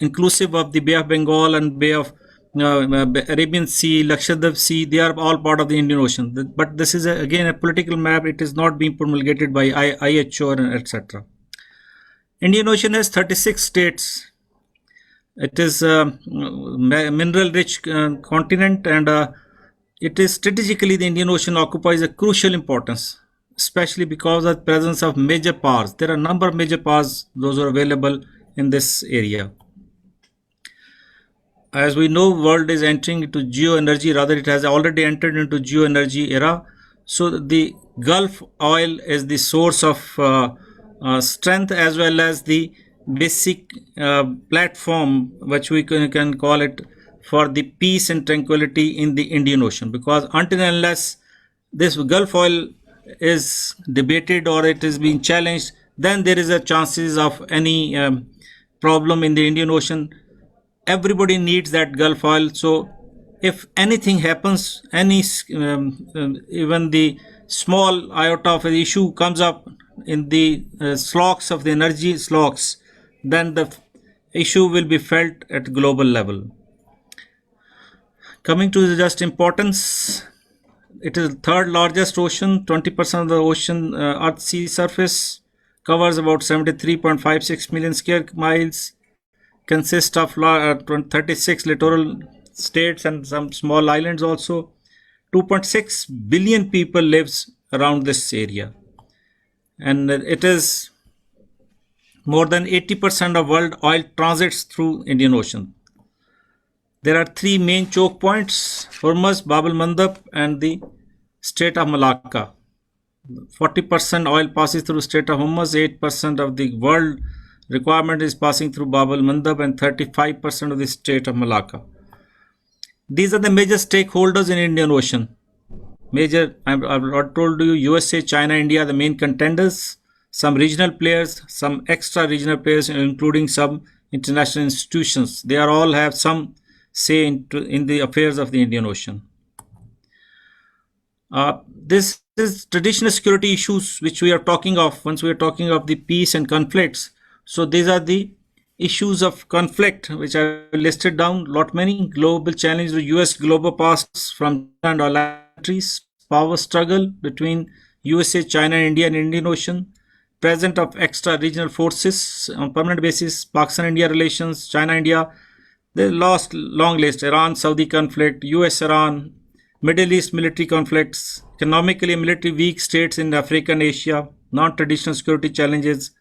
inclusive of the Bay of Bengal and Bay of Arabian Sea, Lakshadweep Sea, they are all part of the Indian Ocean. But this is again a political map. It is not being promulgated by IHO and etc. Indian Ocean has 36 states, It is a mineral-rich continent, and it is strategically the Indian Ocean occupies a crucial importance, especially because of the presence of major powers. There are a number of major powers; those are available in this area. As we know, world is entering into geoenergy, rather it has already entered into geoenergy era. So the Gulf oil is the source of strength, as well as the basic platform, which we can call it, for the peace and tranquility in the Indian Ocean. Because until and unless this Gulf oil is debated or it is being challenged, then there is a chances of any problem in the Indian Ocean. Everybody needs that Gulf oil. So if anything happens, even the small iota of an issue comes up in the slocks of the energy slocks, then the issue will be felt at global level. Coming to the just importance, it is the third largest ocean. 20% of the ocean Earth sea surface covers about 73.56 million square miles, consists of 36 littoral states and some small islands also. 2.6 billion people lives around this area, and it is more than 80% of world oil transits through Indian Ocean. There are three main choke points: Hormuz, Bab el Mandab, and the Strait of Malacca. 40% oil passes through Strait of Hormuz, 8% of the world requirement is passing through Bab el Mandab, and 35% of the Strait of Malacca. These are the major stakeholders in Indian Ocean. I've told you, USA, China, India are the main contenders. Some regional players, some extra regional players, including some international institutions. They are all have some say in the affairs of the Indian Ocean. This is traditional security issues which we are talking of once we are talking of the peace and conflicts. So these are the issues of conflict which I listed down. Lot many global challenges to US global powers from China and allied countries, power struggle between USA, China, India, and Indian Ocean, presence of extra regional forces on permanent basis, Pakistan India relations, China India, the last long list: Iran Saudi conflict, US Iran, Middle East military conflicts, economically military weak states in Africa and Asia, non traditional security challenges,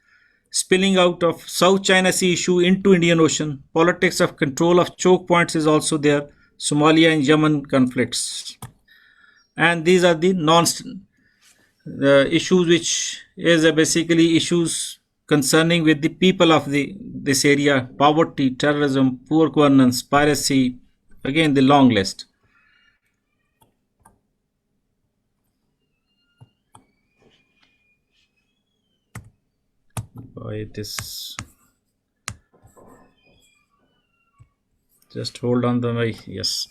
spilling out of South China Sea issue into Indian Ocean, politics of control of choke points is also there, Somalia and Yemen conflicts. And these are the non issues which is basically issues concerning with the people of this area: poverty, terrorism, poor governance, piracy, again the long list. It is just hold on the way. Yes,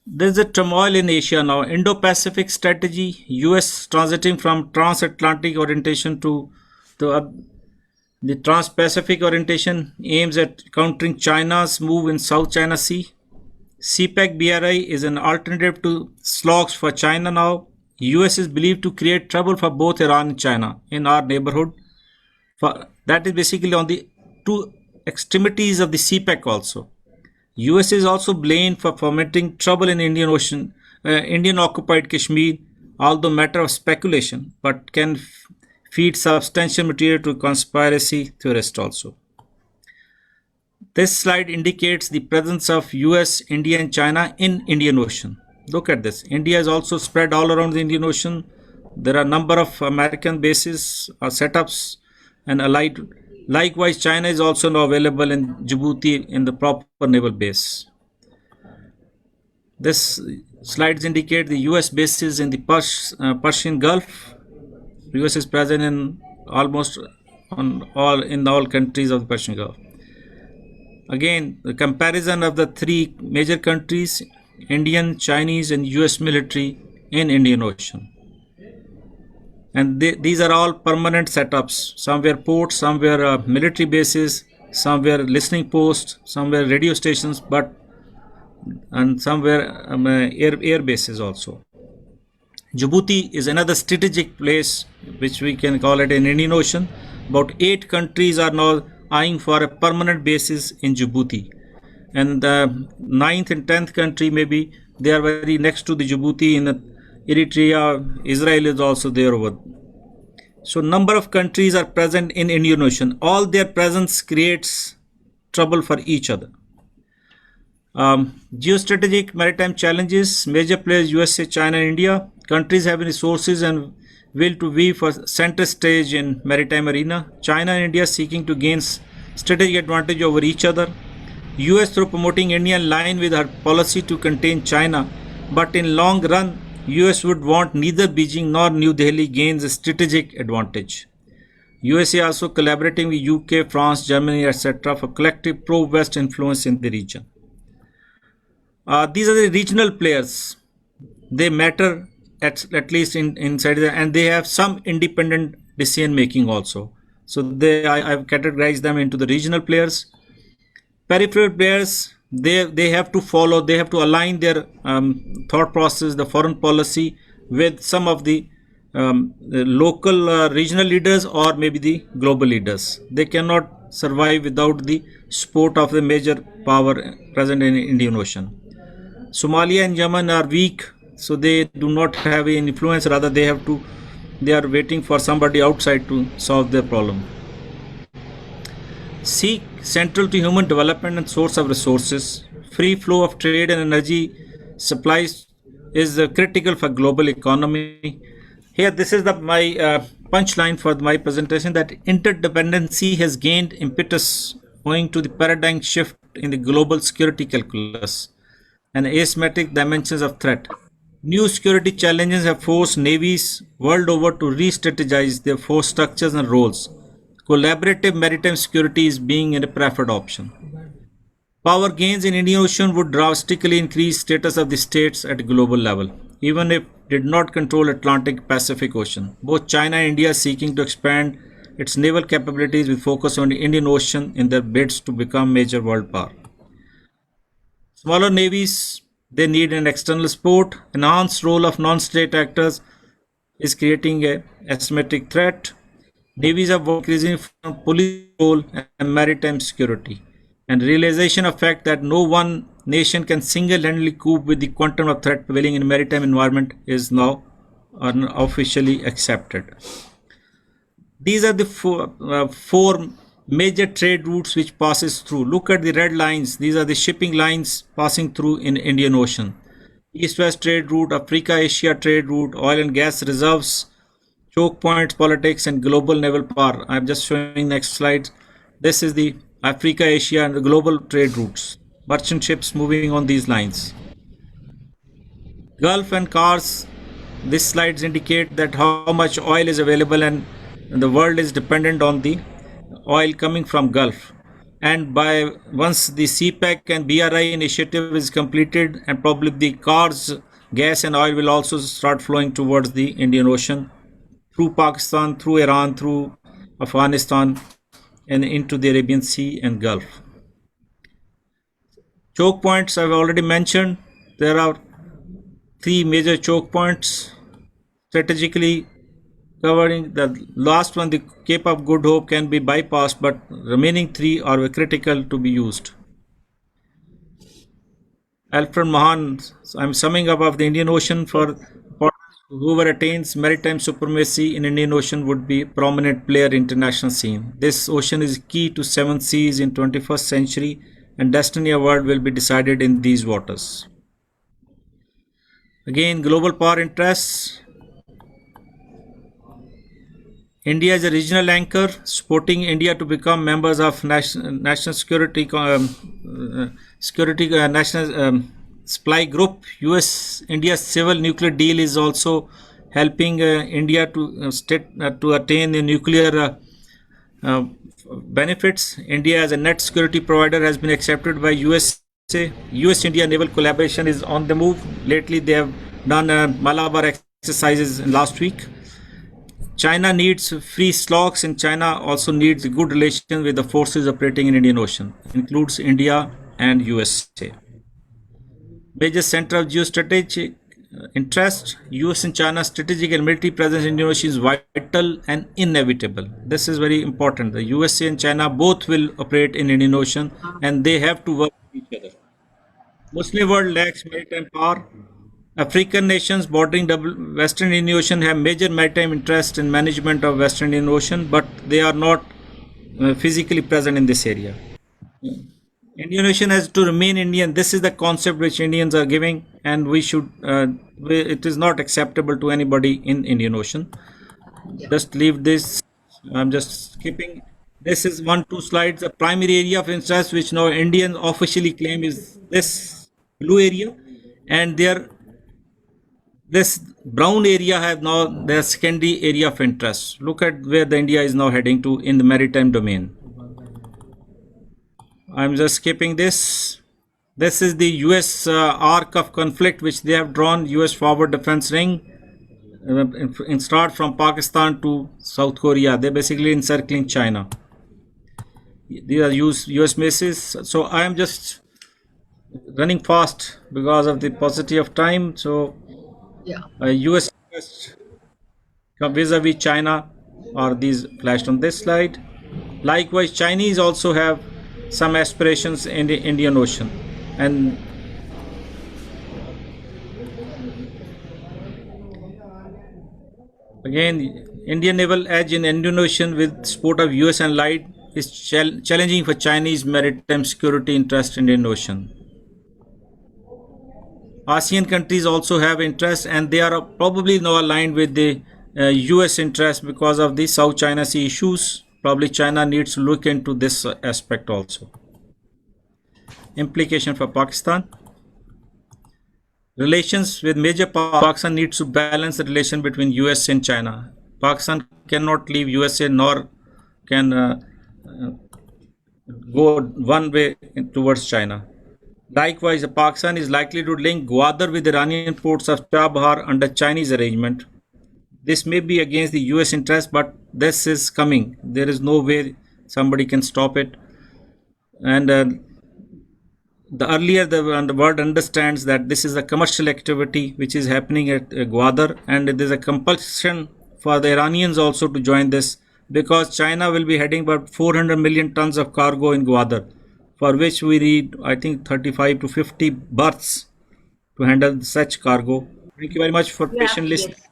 there's a turmoil in Asia now. Indo-Pacific strategy: US transiting from transatlantic orientation to the trans-Pacific orientation aims at countering China's move in South China Sea. CPEC BRI is an alternative to slogs for China now. US is believed to create trouble for both Iran and China in our neighborhood. That is basically on the two extremities of the CPEC also. US is also blamed for fomenting trouble in Indian Ocean, Indian occupied Kashmir, although matter of speculation, but can feed substantial material to conspiracy theorists also. This slide indicates the presence of US, India, and China in Indian Ocean. Look at this. India is also spread all around the Indian Ocean. There are a number of American bases or setups and allied. Likewise, China is also now available in Djibouti in the proper naval base. This slides indicate the US bases in the Persian Gulf. US is present in almost in all countries of the Persian Gulf. Again, the comparison of the three major countries: Indian, Chinese, and US military in Indian Ocean. And these are all permanent setups. Some were ports, some were military bases, some were listening posts, some were radio stations, and some were air bases also. Djibouti is another strategic place which we can call it in Indian Ocean. About 8 countries are now eyeing for a permanent basis in Djibouti. And the ninth and 10th country, maybe they are very next to the Djibouti in Eritrea. Israel is also there over. So number of countries are present in Indian Ocean. All their presence creates trouble for each other. Geostrategic maritime challenges, major players USA, China, and India. Countries having resources and will to be for center stage in maritime arena. China and India seeking to gain strategic advantage over each other. US through promoting India in line with her policy to contain China, but in long run, US would want neither Beijing nor New Delhi gains a strategic advantage. USA also collaborating with UK, France, Germany, etc. for collective pro-West influence in the region. These are the regional players. They matter at least inside there, and they have some independent decision making also. So I've categorized them into the regional players. Peripheral players, they have to follow, they have to align their thought process, the foreign policy with some of the local regional leaders or maybe the global leaders. They cannot survive without the support of the major power present in Indian Ocean. Somalia and Yemen are weak, so they do not have any influence. Rather, they are waiting for somebody outside to solve their problem. Sea, central to human development and source of resources. Free flow of trade and energy supplies is critical for global economy. Here, this is my punchline for my presentation, that interdependency has gained impetus owing to the paradigm shift in the global security calculus and asymmetric dimensions of threat. New security challenges have forced navies world over to re-strategize their force structures and roles. Collaborative maritime security is being a preferred option. Power gains in Indian Ocean would drastically increase status of the states at global level, even if did not control Atlantic Pacific Ocean. Both China and India are seeking to expand its naval capabilities with focus on the Indian Ocean in their bids to become major world power. Smaller navies, they need an external support. Enhanced role of non-state actors is creating a asymmetric threat. Navies are increasing from police role and maritime security. And realization of fact that no one nation can single-handedly cope with the quantum of threat prevailing in maritime environment is now officially accepted. These are the four major trade routes which passes through. Look at the red lines. These are the shipping lines passing through in Indian Ocean. East-West trade route, Africa-Asia trade route, oil and gas reserves, choke points, politics, and global naval power. I'm just showing next slide. This is the Africa, Asia, and the global trade routes. Merchant ships moving on these lines. Gulf and cars. These slides indicate that how much oil is available, and the world is dependent on the oil coming from Gulf. And by once the CPEC and BRI initiative is completed, and probably the cars, gas and oil will also start flowing towards the Indian Ocean through Pakistan, through Iran, through Afghanistan, and into the Arabian Sea and Gulf. Choke points I've already mentioned. There are three major choke points strategically covering. The last one, the Cape of Good Hope, can be bypassed, but remaining three are critical to be used. Alfred Mahan, I'm summing up of the Indian Ocean for whoever attains maritime supremacy in Indian Ocean would be a prominent player in international scene. This ocean is key to seven seas in 21st century, and destiny of world will be decided in these waters. Again, global power interests. India is a regional anchor, supporting India to become members of national security national supply group. US-India civil nuclear deal is also helping India to attain the nuclear benefits. India as a net security provider has been accepted by USA. US-India naval collaboration is on the move. Lately, they have done Malabar exercises last week. China needs free slots, and China also needs a good relation with the forces operating in Indian Ocean, includes India and USA. Major center of geostrategic interest, US and China's strategic and military presence in Indonesia is vital and inevitable. This is very important. The USA and China both will operate in Indian Ocean and they have to work with each other. Muslim world lacks maritime power. African nations bordering Western Indian Ocean have major maritime interest in management of Western Indian Ocean, but they are not physically present in this area. Indian Ocean has to remain Indian. This is the concept which Indians are giving, and we should. It is not acceptable to anybody in Indian Ocean. Just leave this. I'm just skipping. This is 1 2 slides. The primary area of interest, which now Indians officially claim, is this blue area, and their this brown area have now their secondary area of interest. Look at where the India is now heading to in the maritime domain. I'm just skipping this. This is the US arc of conflict which they have drawn. US forward defense ring in start from Pakistan to South Korea. They're basically encircling China. These are US bases. So I am just running fast because of the paucity of time. So Yeah. US vis-a-vis China are these flashed on this slide. Likewise, Chinese also have some aspirations in the Indian Ocean, and again, Indian naval edge in Indian Ocean with support of US and Light is challenging for Chinese maritime security interest in Indian Ocean. ASEAN countries also have interest, and they are probably now aligned with the US interest because of the South China Sea issues. Probably China needs to look into this aspect also. Implication for Pakistan. Relations with major powers. Pakistan needs to balance the relation between US and China. Pakistan cannot leave USA nor can go one way towards China. Likewise, Pakistan is likely to link Gwadar with Iranian ports of Chabahar under Chinese arrangement. This may be against the US interest, but this is coming. There is no way somebody can stop it. And the earlier the world understands that this is a commercial activity which is happening at Gwadar, and there is a compulsion for the Iranians also to join this, because China will be heading about 400 million tons of cargo in Gwadar, for which we need, I think, 35 to 50 berths to handle such cargo. Thank you very much for Yes, patient listening. yes.